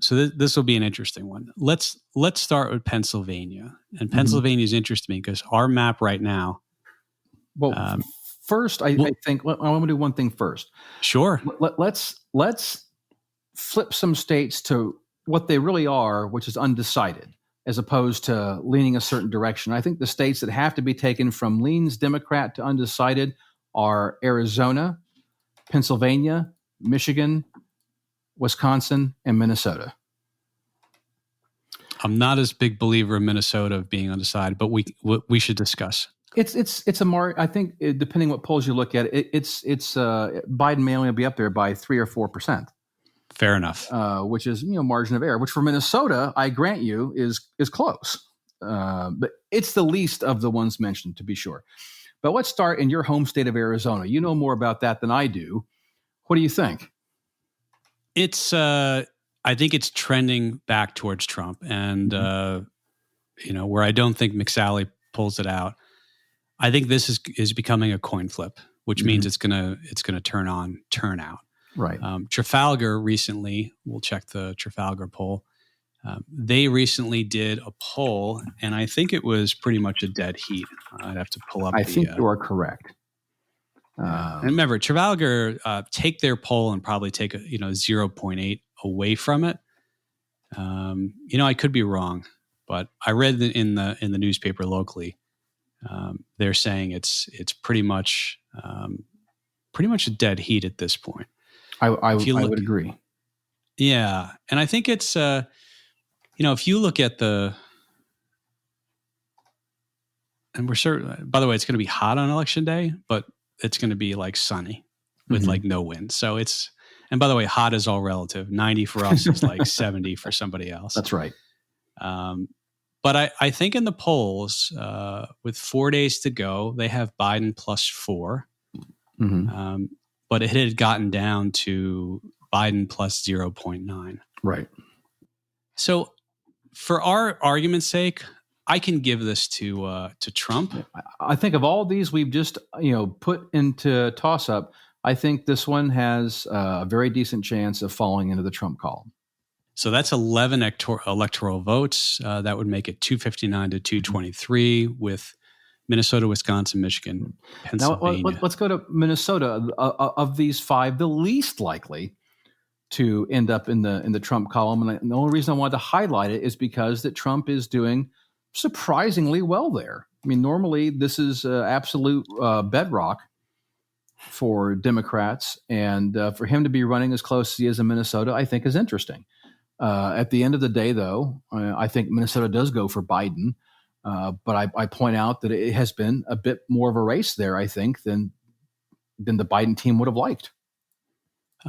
So this will be an interesting one. Let's start with Pennsylvania, and Pennsylvania is interesting because our map right now. Well, first, I think I want to do one thing first. Sure. Let's flip some states to what they really are, which is undecided, as opposed to leaning a certain direction. I think the states that have to be taken from leans Democrat to undecided are Arizona, Pennsylvania, Michigan, Wisconsin, and Minnesota. I'm not as big believer in Minnesota of being undecided, but we should discuss. It's a mark. I think depending what polls you look at, it's Biden may only be up there by 3 or 4%. Fair enough. Which is margin of error. Which for Minnesota, I grant you, is close. But it's the least of the ones mentioned, to be sure. But let's start in your home state of Arizona. You know more about that than I do. What do you think? It's I think it's trending back towards Trump, and where I don't think McSally pulls it out. I think this is becoming a coin flip, which means it's gonna turn out. Right. Trafalgar recently, we'll check the Trafalgar poll. They recently did a poll, and I think it was pretty much a dead heat. I'd have to pull up. I think you are correct. And remember, Trafalgar take their poll and probably take 0.8 away from it. I could be wrong, but I read in the newspaper locally. They're saying it's pretty much a dead heat at this point. I would agree. Yeah. And I think it's, if you look at and we're certain, by the way, it's going to be hot on election day, but it's going to be like sunny with like no wind. So and by the way, hot is all relative. 90 for us is like 70 for somebody else. That's right. But I think in the polls, with 4 days to go, they have Biden +4. But it had gotten down to Biden +0.9. Right. So for our argument's sake, I can give this to Trump. I think of all these we've just put into toss up, I think this one has a very decent chance of falling into the Trump column. So that's 11 electoral votes. That would make it 259 to 223 with Minnesota, Wisconsin, Michigan, Pennsylvania. Now, let's go to Minnesota. Of these five, the least likely to end up in the Trump column. And the only reason I wanted to highlight it is because that Trump is doing surprisingly well there. I mean, normally this is absolute bedrock for Democrats. And for him to be running as close as he is in Minnesota, I think is interesting. At the end of the day, though, I think Minnesota does go for Biden. But I point out that it has been a bit more of a race there, I think, than the Biden team would have liked.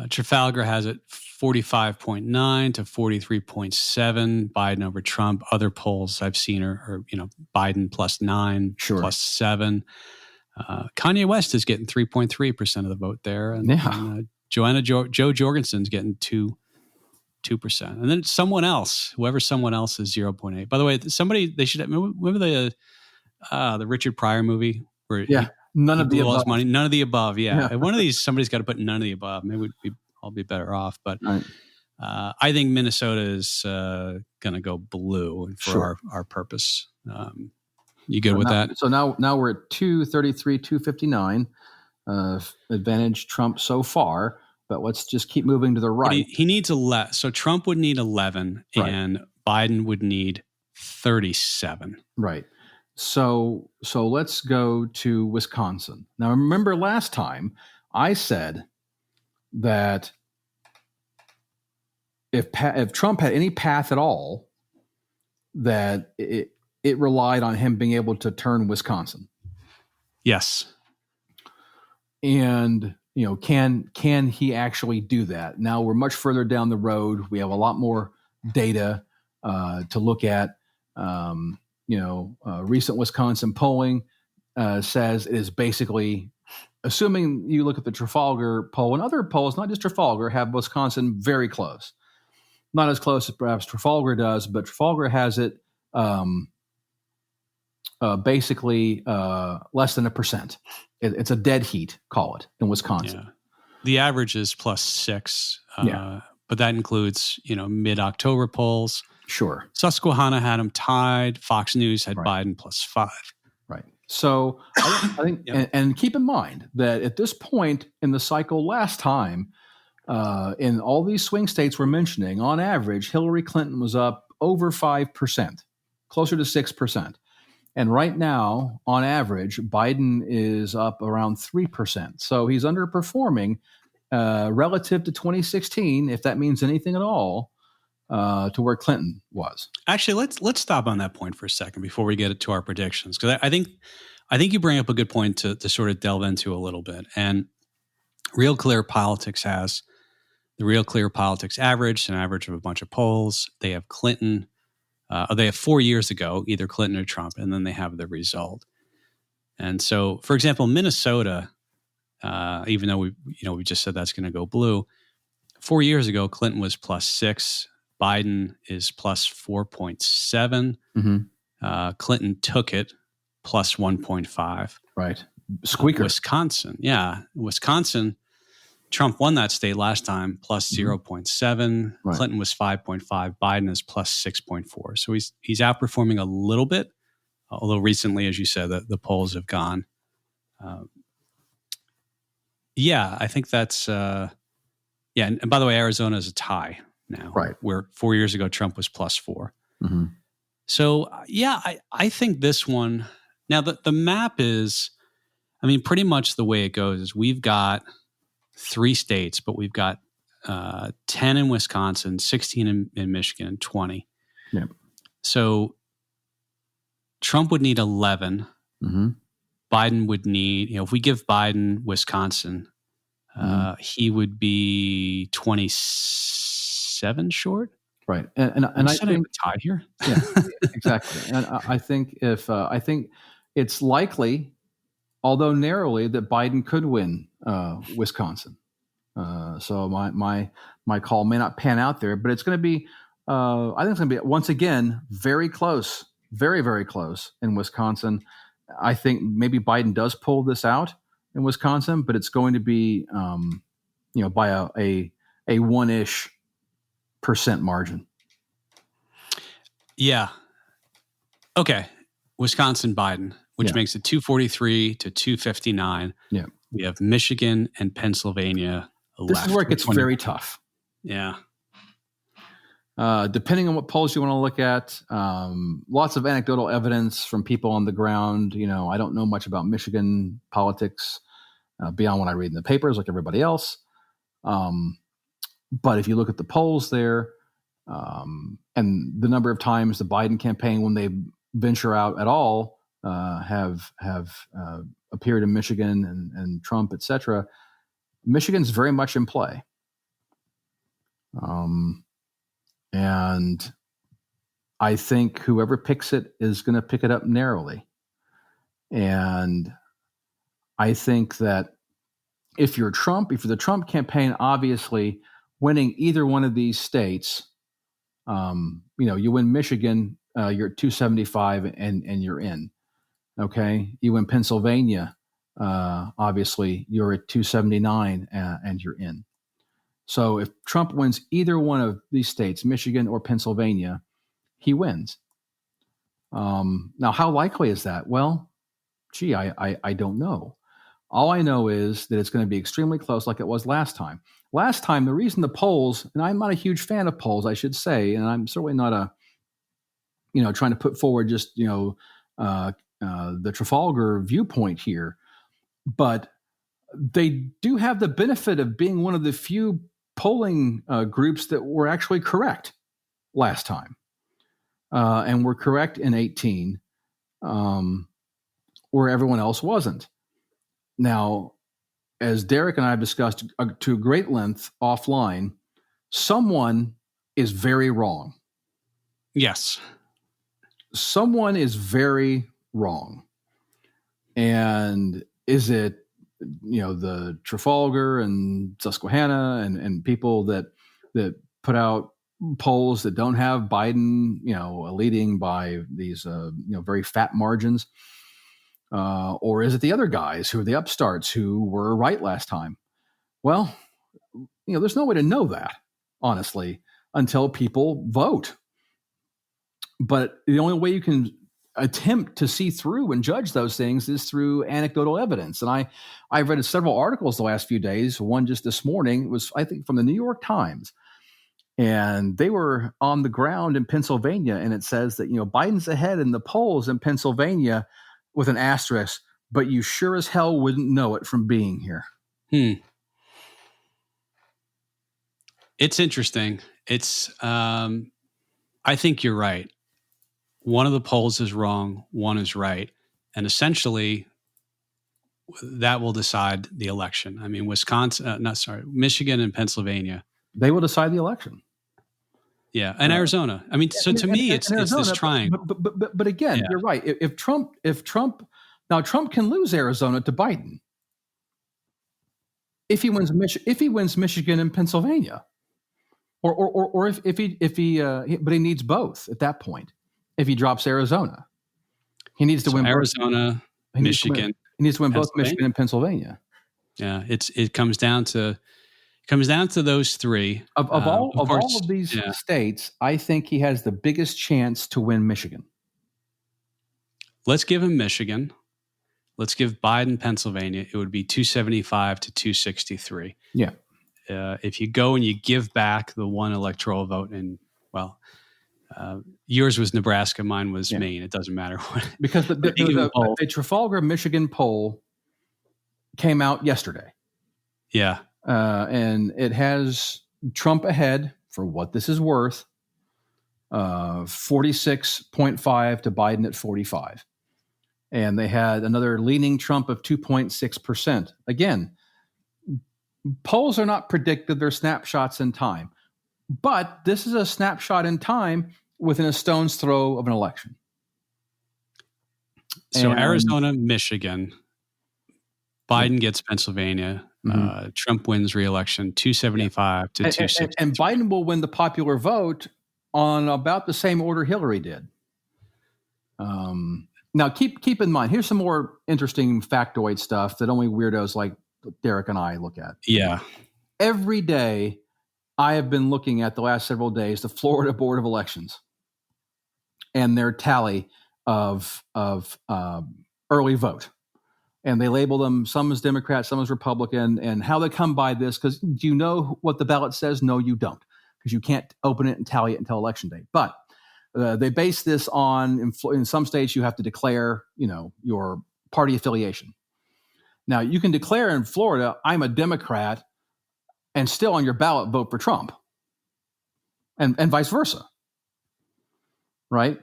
Trafalgar has it 45.9 to 43.7, Biden over Trump. Other polls I've seen are Biden +9, +7. Kanye West is getting 3.3% of the vote there. And Joe Jorgensen's getting 2%. And then whoever someone else is 0.8. By the way, they should remember the Richard Pryor movie where none of the above. Money, none of the above. Yeah. One of these, somebody's got to put none of the above. Maybe I'll be better off. But right. I think Minnesota is going to go blue for our purpose. You good with that? So now we're at 233, 259. Advantage Trump so far. But let's just keep moving to the right. He needs 11. So Trump would need 11 and Biden would need 37. Right. So let's go to Wisconsin. Now, remember last time I said that if Trump had any path at all, that it relied on him being able to turn Wisconsin. Yes. And can he actually do that? Now we're much further down the road. We have a lot more data to look at. Recent Wisconsin polling says it is basically, assuming you look at the Trafalgar poll and other polls, not just Trafalgar, have Wisconsin very close. Not as close as perhaps Trafalgar does, but Trafalgar has it basically less than 1%. It's a dead heat, call it, in Wisconsin. Yeah. The average is +6, but that includes, mid-October polls. Sure. Susquehanna had them tied. Fox News had Biden +5. Right. So I think, and keep in mind that at this point in the cycle last time, in all these swing states we're mentioning, on average, Hillary Clinton was up over 5%, closer to 6%. And right now, on average, Biden is up around 3%. So he's underperforming relative to 2016, if that means anything at all, to where Clinton was. Actually, let's stop on that point for a second before we get to our predictions, because I think you bring up a good point to sort of delve into a little bit. And Real Clear Politics has the Real Clear Politics average, an average of a bunch of polls. They have Clinton. They have 4 years ago, either Clinton or Trump, and then they have the result. And so, for example, Minnesota, even though we just said that's going to go blue, 4 years ago, Clinton was +6, Biden is +4.7. Mm-hmm. Clinton took it +1.5. Right. Squeaker. Wisconsin, Trump won that state last time +0.7. Right. Clinton was 5.5. Biden is +6.4. So he's outperforming a little bit, although recently, as you said, the polls have gone. I think that's and by the way, Arizona is a tie now. Right. Where 4 years ago Trump was +4. Mm-hmm. So I think this one now the map is, pretty much the way it goes is we've got 3 states, but we've got 10 in Wisconsin, 16 in Michigan, and 20. Yeah. So Trump would need 11. Mm-hmm. Biden would need, if we give Biden Wisconsin, he would be 27 short. Right. And I think a tie here. Yeah, exactly. And I think I think it's likely, although narrowly, that Biden could win Wisconsin. So my call may not pan out there, but it's going to be. I think it's going to be once again very close, very very close in Wisconsin. I think maybe Biden does pull this out in Wisconsin, but it's going to be by a 1-ish% margin. Yeah. Okay. Wisconsin Biden, which makes it 243 to 259. Yeah. We have Michigan and Pennsylvania left. This is where it gets very tough. Yeah. Depending on what polls you want to look at, lots of anecdotal evidence from people on the ground. I don't know much about Michigan politics beyond what I read in the papers, like everybody else. But if you look at the polls there, and the number of times the Biden campaign, when they venture out at all, have appeared in Michigan and Trump, et cetera, Michigan's very much in play. And I think whoever picks it is going to pick it up narrowly. And I think that if you're the Trump campaign, obviously winning either one of these states, you win Michigan, you're at 275 and you're in. Okay. You win Pennsylvania, obviously you're at 279 and you're in. So if Trump wins either one of these states, Michigan or Pennsylvania, he wins. Now, how likely is that? Well, I don't know. All I know is that it's going to be extremely close, like it was last time. Last time, the reason the polls, and I'm not a huge fan of polls, I should say, and I'm certainly not trying to put forward just, the Trafalgar viewpoint here, but they do have the benefit of being one of the few polling groups that were actually correct last time. And were correct in 18, where everyone else wasn't. Now, as Derek and I have discussed to great length offline, someone is very wrong. Yes. Someone is very wrong. And is it, the Trafalgar and Susquehanna and people that put out polls that don't have Biden, leading by these, very fat margins? Or is it the other guys who are the upstarts who were right last time? Well, there's no way to know that, honestly, until people vote. But the only way you can attempt to see through and judge those things is through anecdotal evidence. And I've read several articles the last few days. One just this morning was, I think, from the New York Times. And they were on the ground in Pennsylvania. And it says that, Biden's ahead in the polls in Pennsylvania with an asterisk, but you sure as hell wouldn't know it from being here. It's interesting. It's, I think you're right. One of the polls is wrong, one is right. And essentially, that will decide the election. I mean, Michigan and Pennsylvania. They will decide the eletion. Yeah, and Arizona. I mean, to me, it's this triangle. But again, You're right. If Trump can lose Arizona to Biden if he wins Michigan and Pennsylvania, or if he but he needs both at that point. If he drops Arizona, he needs to win Arizona, Michigan. He needs to win both Michigan and Pennsylvania. Yeah, it comes down to those three. Of all of these states, I think he has the biggest chance to win Michigan. Let's give him Michigan. Let's give Biden Pennsylvania. It would be 275 to 263. Yeah. If you go and you give back the one electoral vote, and yours was Nebraska, mine was Maine. It doesn't matter what. Because the Trafalgar, Michigan poll came out yesterday. Yeah. And it has Trump ahead, for what this is worth, 46.5 to Biden at 45. And they had another leaning Trump of 2.6%. Again, polls are not predictive, they're snapshots in time. But this is a snapshot in time within a stone's throw of an election. So Arizona, Michigan, Biden gets Pennsylvania. Trump wins re-election 275 to 260. And Biden will win the popular vote on about the same order Hillary did. Now, keep in mind, here's some more interesting factoid stuff that only weirdos like Derek and I look at. Yeah. Every day, I have been looking at the last several days, the Florida Board of Elections and their tally of early vote. And they label them, some as Democrat, some as Republican, and how they come by this, because do you know what the ballot says? No, you don't, because you can't open it and tally it until Election Day. But they base this on, in some states, you have to declare, your party affiliation. Now, you can declare in Florida, I'm a Democrat, and still on your ballot vote for Trump, and vice versa, right?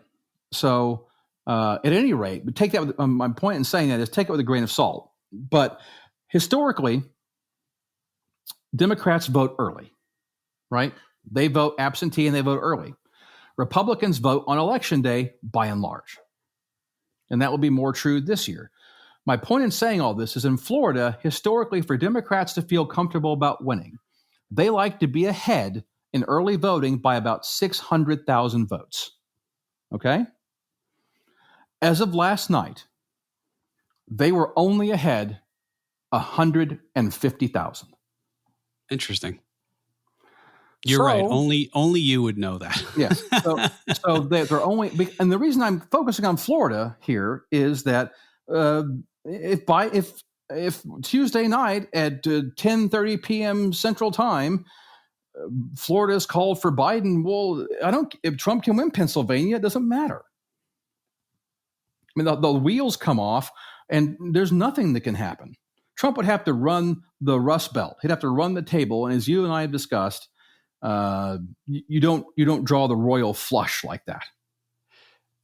So at any rate, but take that with, my point in saying that is take it with a grain of salt. But historically, Democrats vote early, right? They vote absentee and they vote early. Republicans vote on Election Day by and large. And that will be more true this year. My point in saying all this is in Florida, historically, for Democrats to feel comfortable about winning, they like to be ahead in early voting by about 600,000 votes. Okay? As of last night, they were only ahead 150,000. Interesting. You're right. Only you would know that. Yes. So they're only, and the reason I'm focusing on Florida here is that if Tuesday night at 10:30 p.m. Central Time, Florida is called for Biden, well, if Trump can win Pennsylvania, it doesn't matter. I mean, the wheels come off, and there's nothing that can happen. Trump would have to run the Rust Belt. He'd have to run the table, and as you and I have discussed, you don't draw the royal flush like that.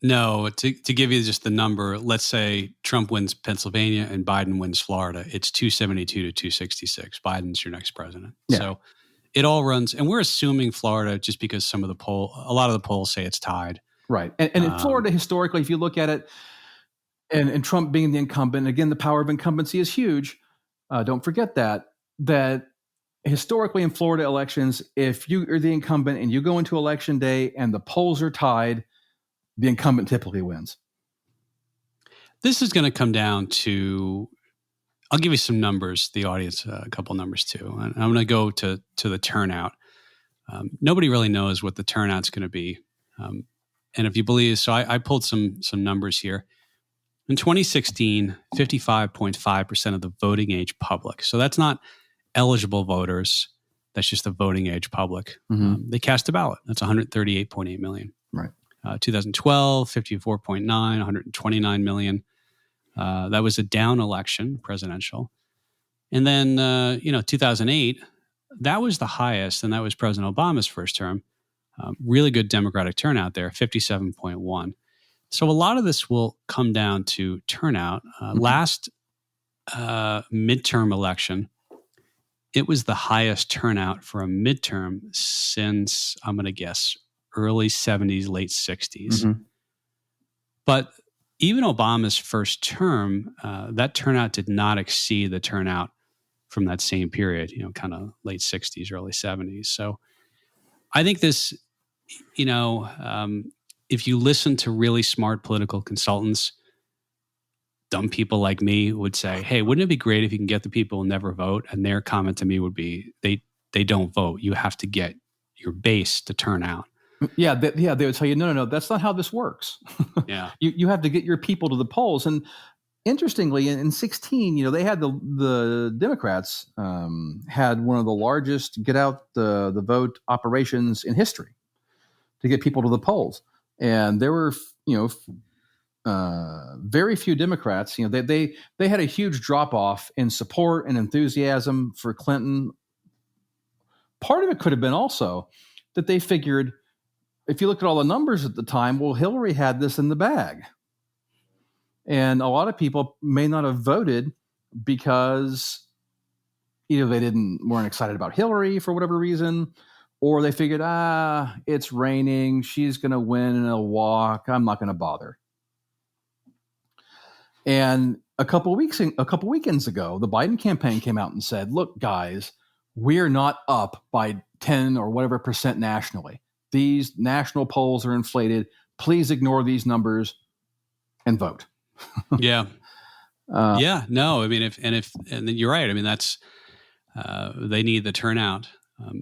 No, to give you just the number, let's say Trump wins Pennsylvania and Biden wins Florida. It's 272 to 266. Biden's your next president. Yeah. So it all runs, and we're assuming Florida just because a lot of the polls say it's tied. Right. And in Florida, historically, if you look at it, and Trump being the incumbent, again, the power of incumbency is huge. Don't forget that historically in Florida elections, if you are the incumbent and you go into Election Day and the polls are tied, the incumbent typically wins. This is going to come down to, I'll give you some numbers, the audience, a couple numbers too. And I'm going to go to the turnout. Nobody really knows what the turnout's going to be. And if you believe, so I pulled some numbers here. In 2016, 55.5% of the voting age public. So that's not eligible voters. That's just the voting age public. Mm-hmm. They cast a ballot. That's 138.8 million. Right. 2012, 54.9, 129 million. That was a down election, presidential. And then, 2008, that was the highest, and that was President Obama's first term. Really good Democratic turnout there, 57.1. So a lot of this will come down to turnout. Last midterm election, it was the highest turnout for a midterm since, I'm going to guess, early 70s, late 60s. Mm-hmm. But even Obama's first term, that turnout did not exceed the turnout from that same period, kind of late 60s, early 70s. So I think this, if you listen to really smart political consultants, dumb people like me would say, hey, wouldn't it be great if you can get the people who never vote? And their comment to me would be, they don't vote. You have to get your base to turn out. Yeah, they would tell you, no, that's not how this works. Yeah, you have to get your people to the polls. And interestingly, in 16, they had the Democrats had one of the largest get out the vote operations in history to get people to the polls. And there were, very few Democrats. They had a huge drop off in support and enthusiasm for Clinton part of it could have been also that they figured, if you look at all the numbers at the time, well, Hillary had this in the bag. And a lot of people may not have voted because either they weren't excited about Hillary for whatever reason, or they figured, it's raining, she's going to win in a walk, I'm not going to bother. And a couple weekends ago, the Biden campaign came out and said, look, guys, we're not up by 10 or whatever percent nationally. These national polls are inflated. Please ignore these numbers and vote. Yeah. No, I mean, and you're right. I mean, that's, they need the turnout.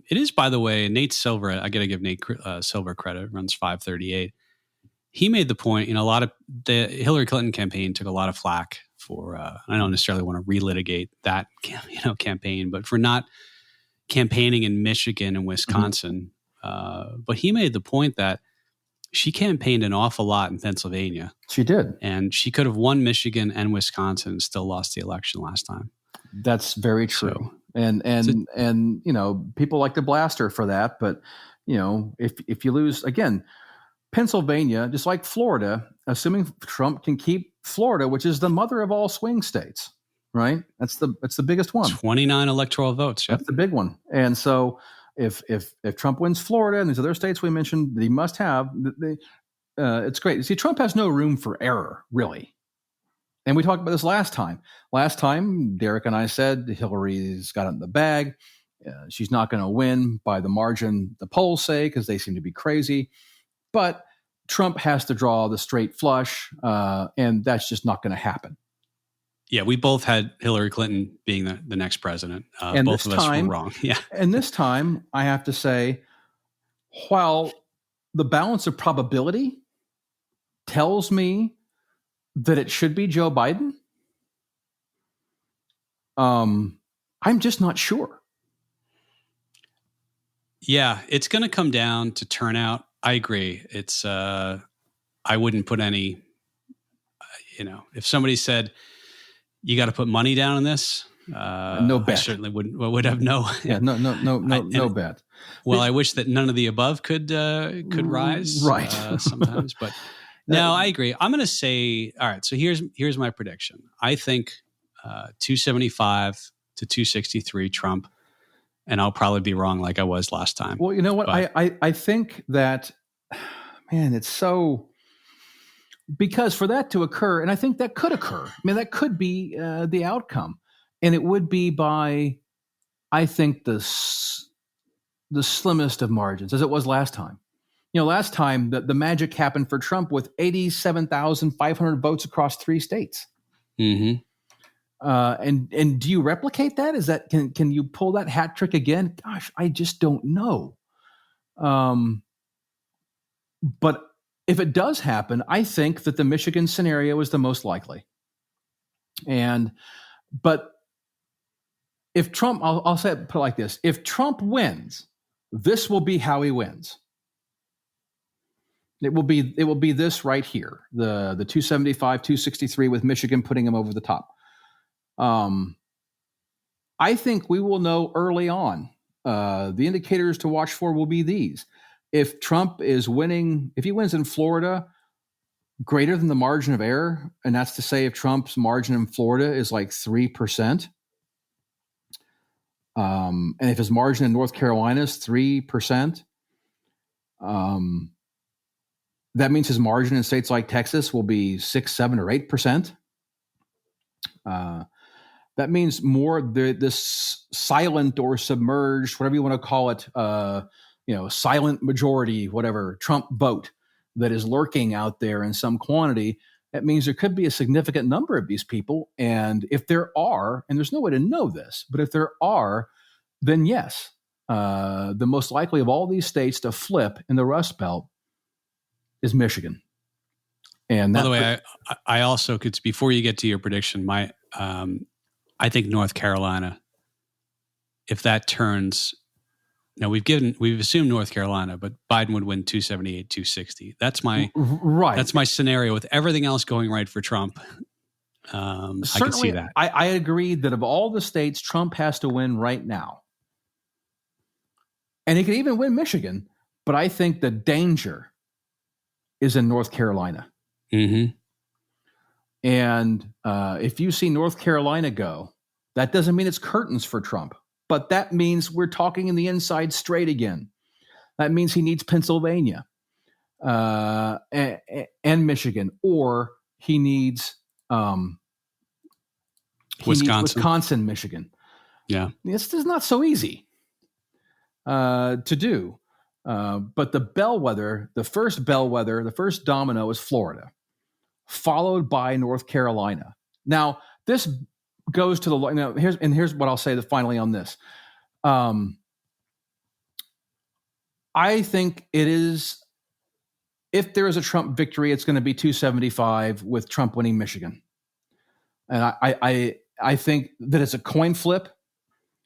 It is, by the way, Nate Silver, I got to give Nate Silver credit, runs 538. He made the point, a lot of the Hillary Clinton campaign took a lot of flack for, I don't necessarily want to relitigate that, campaign, but for not campaigning in Michigan and Wisconsin. But he made the point that she campaigned an awful lot in Pennsylvania. She did. And she could have won Michigan and Wisconsin and still lost the election last time. That's very true. So, and people like to blast her for that. But, if you lose, again, Pennsylvania, just like Florida, assuming Trump can keep Florida, which is the mother of all swing states, right? That's the biggest one. 29 electoral votes. Yep. That's the big one. And so if Trump wins Florida and these other states we mentioned that he must have, it's great. See, Trump has no room for error, really. And we talked about this last time. Last time, Derek and I said Hillary's got it in the bag. She's not going to win by the margin the polls say, because they seem to be crazy. But Trump has to draw the straight flush, and that's just not going to happen. Yeah, we both had Hillary Clinton being the next president. And both of us were wrong. Yeah. And this time, I have to say, while the balance of probability tells me that it should be Joe Biden, I'm just not sure. Yeah, it's going to come down to turnout. I agree. It's I wouldn't put any, if somebody said you got to put money down on this, no bet. I certainly would have no. Yeah, no bet. Well, I wish that none of the above could rise, right? Sometimes, but no, I agree. I'm going to say, all right. So here's my prediction. I think 275 to 263 Trump. And I'll probably be wrong like I was last time. Well, you know what? I think that, man, it's so, because for that to occur, and I think that could occur. I mean, that could be the outcome. And it would be by, I think, the slimmest of margins, as it was last time. Last time the magic happened for Trump with 87,500 votes across 3 states. Mm-hmm. And do you replicate that? Is that can you pull that hat trick again? Gosh, I just don't know. But if it does happen, I think that the Michigan scenario is the most likely. But if Trump, I'll say it, put it like this: if Trump wins, this will be how he wins. It will be this right here, the 275, 263 with Michigan putting him over the top. I think we will know early on. The indicators to watch for will be these. If Trump is winning, if he wins in Florida greater than the margin of error, and that's to say if Trump's margin in Florida is like 3%, and if his margin in North Carolina is 3%, that means his margin in states like Texas will be 6, 7, or 8%. That means more this silent or submerged, whatever you want to call it, silent majority, whatever, Trump vote that is lurking out there in some quantity. That means there could be a significant number of these people. And if there are, and there's no way to know this, but if there are, then yes, the most likely of all these states to flip in the Rust Belt is Michigan. And by the way, I also could, before you get to your prediction, I think North Carolina, if that turns, we've assumed North Carolina, but Biden would win 278, 260. That's my scenario with everything else going right for Trump. I can see that. I agree that of all the states Trump has to win right now, And he could even win Michigan. But I think the danger is in North Carolina. Mm-hmm. And if you see North Carolina go, that doesn't mean it's curtains for Trump. But that means we're talking in the inside straight again. That means he needs Pennsylvania and Michigan, or he needs Wisconsin, Michigan. Yeah. This is not so easy to do. But the first domino is Florida, followed by North Carolina. Now, this goes to here's what I'll say finally on this. I think it is, if there is a Trump victory, it's going to be 275 with Trump winning Michigan. And I think that it's a coin flip,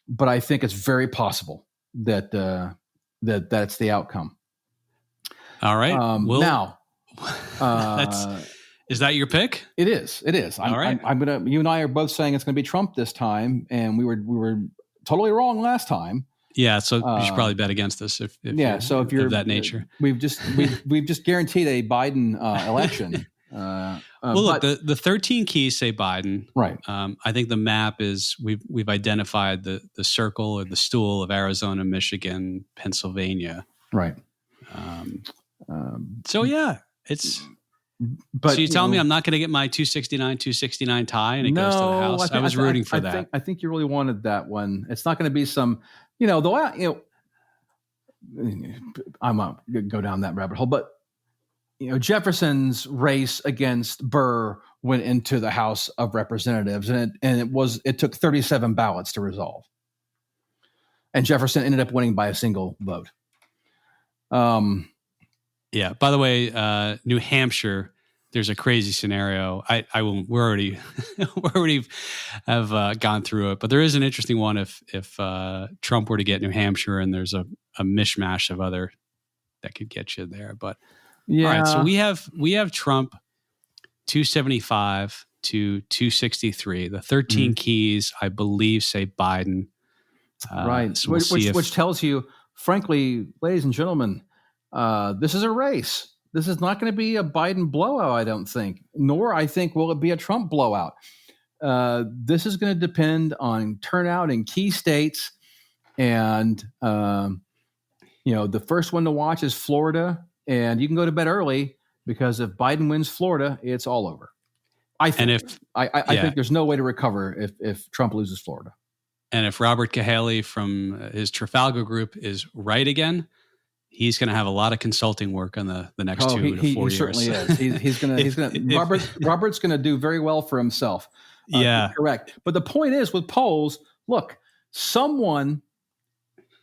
but I think it's very possible that that's the outcome. All right. Now, is that your pick? It is. All right. You and I are both saying it's going to be Trump this time, and we were totally wrong last time. Yeah, so you should probably bet against us if you're of that nature. We've just guaranteed a Biden election. Look, the 13 keys say Biden. Right. I think the map is we've identified the circle or the stool of Arizona, Michigan, Pennsylvania. Right. So yeah, it's. But so you tell me I'm not going to get my 269 tie and it goes to the House? I was rooting for that. I think you really wanted that one. It's not going to be some, I'm not going to go down that rabbit hole, but Jefferson's race against Burr went into the House of Representatives, and it took 37 ballots to resolve, and Jefferson ended up winning by a single vote. Yeah. By the way, New Hampshire, there's a crazy scenario. I will. We already have gone through it, but there is an interesting one if Trump were to get New Hampshire, and there's a mishmash of other that could get you there. But yeah. All right, so we have Trump 275 to 263. The 13 keys, I believe, say Biden. Right, so we'll which tells you, frankly, ladies and gentlemen. This is a race. This is not going to be a Biden blowout, I don't think, nor I think will it be a Trump blowout. This is going to depend on turnout in key states. And, the first one to watch is Florida. And you can go to bed early because if Biden wins Florida, it's all over. I think. And I think there's no way to recover if Trump loses Florida. And if Robert Cahaly from his Trafalgar group is right again, he's going to have a lot of consulting work on the next 2 to 4 years. He certainly is. He's going to. Robert's going to do very well for himself. Yeah, correct. But the point is, with polls, look, someone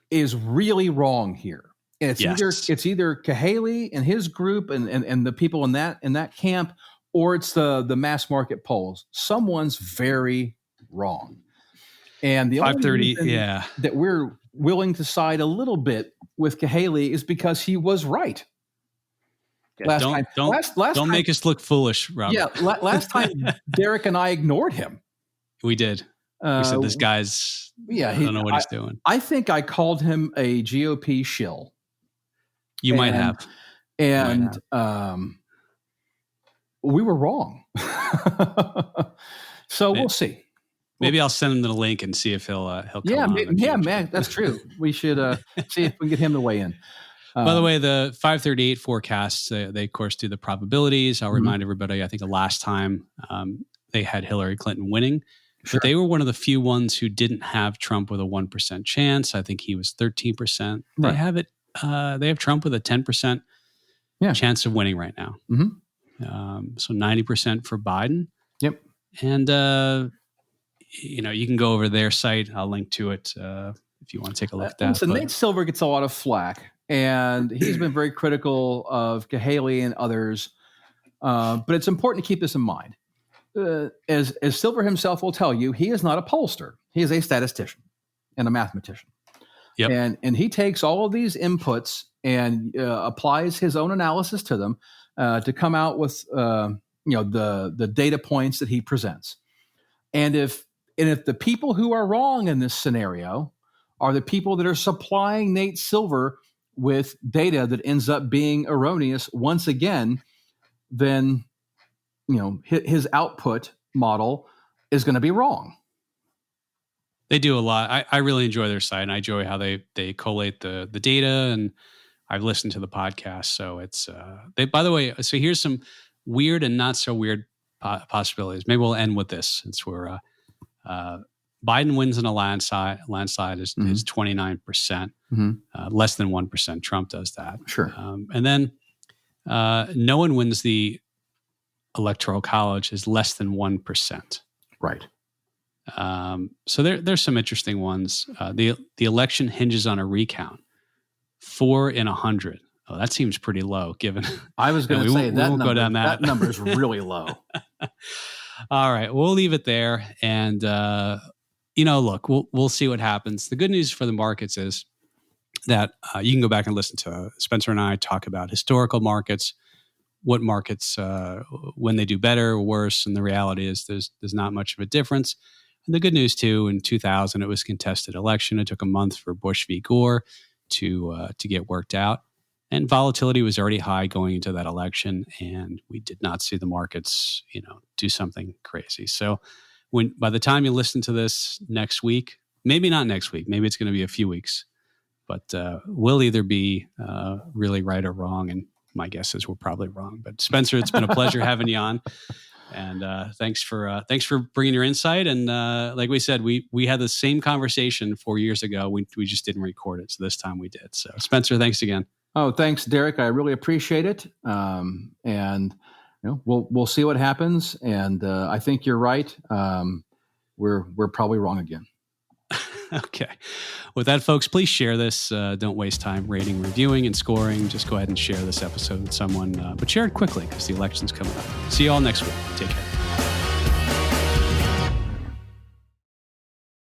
is really wrong here. And it's either Cahaly and his group and the people in that camp, or it's the mass market polls. Someone's very wrong. And the only reason that we're willing to side a little bit with Cahaly is because he was right. Don't make us look foolish, Robert. Yeah, last time Derek and I ignored him. We did. We said this guy's. Yeah, I don't know what he's doing. I think I called him a GOP shill. You might have, and we were wrong. So we'll see. Maybe I'll send him the link and see if he'll come on. Yeah, man, that's true. We should see if we can get him to weigh in. By the way, the 538 forecasts, they of course do the probabilities. I'll remind everybody, I think the last time they had Hillary Clinton winning, but they were one of the few ones who didn't have Trump with a 1% chance. I think he was 13%. Right. They have Trump with a 10% chance of winning right now. So 90% for Biden. Yep. And you can go over their site. I'll link to it if you want to take a look at that. Listen, Nate Silver gets a lot of flack, and he's been very critical of Cahaly and others. But it's important to keep this in mind. As Silver himself will tell you, he is not a pollster. He is a statistician and a mathematician. Yep. And he takes all of these inputs and applies his own analysis to them to come out with the data points that he presents. And if the people who are wrong in this scenario are the people that are supplying Nate Silver with data that ends up being erroneous once again, then his output model is going to be wrong. They do a lot. I really enjoy their site, and I enjoy how they collate the data, and I've listened to the podcast. So it's by the way, so here's some weird and not so weird possibilities. Maybe we'll end with this, since we're Biden wins in a landslide is 29%, less than 1%. Trump does that. Sure. And then no one wins the electoral college is less than 1%. Right. So there's some interesting ones. The election hinges on a recount. 4 in 100. Oh, that seems pretty low. Given I was going to say we won't go down that. That number is really low. All right, we'll leave it there, and look, we'll see what happens. The good news for the markets is that you can go back and listen to Spencer and I talk about historical markets, what markets when they do better or worse, and the reality is there's not much of a difference. And the good news too, in 2000 it was a contested election. It took a month for Bush v. Gore to get worked out, and volatility was already high going into that election, and we did not see the markets do something crazy. So by the time you listen to this next week, maybe not next week, maybe it's going to be a few weeks, but we'll either be really right or wrong, and my guess is we're probably wrong. But Spencer, it's been a pleasure having you on, and thanks for bringing your insight. And like we said, we had the same conversation 4 years ago. We just didn't record it, so this time we did. So Spencer, thanks again. Oh, thanks, Derek. I really appreciate it. And we'll see what happens. And I think you're right. We're probably wrong again. Okay. With that, folks, please share this. Don't waste time rating, reviewing, and scoring. Just go ahead and share this episode with someone, but share it quickly because the election's coming up. See you all next week. Take care.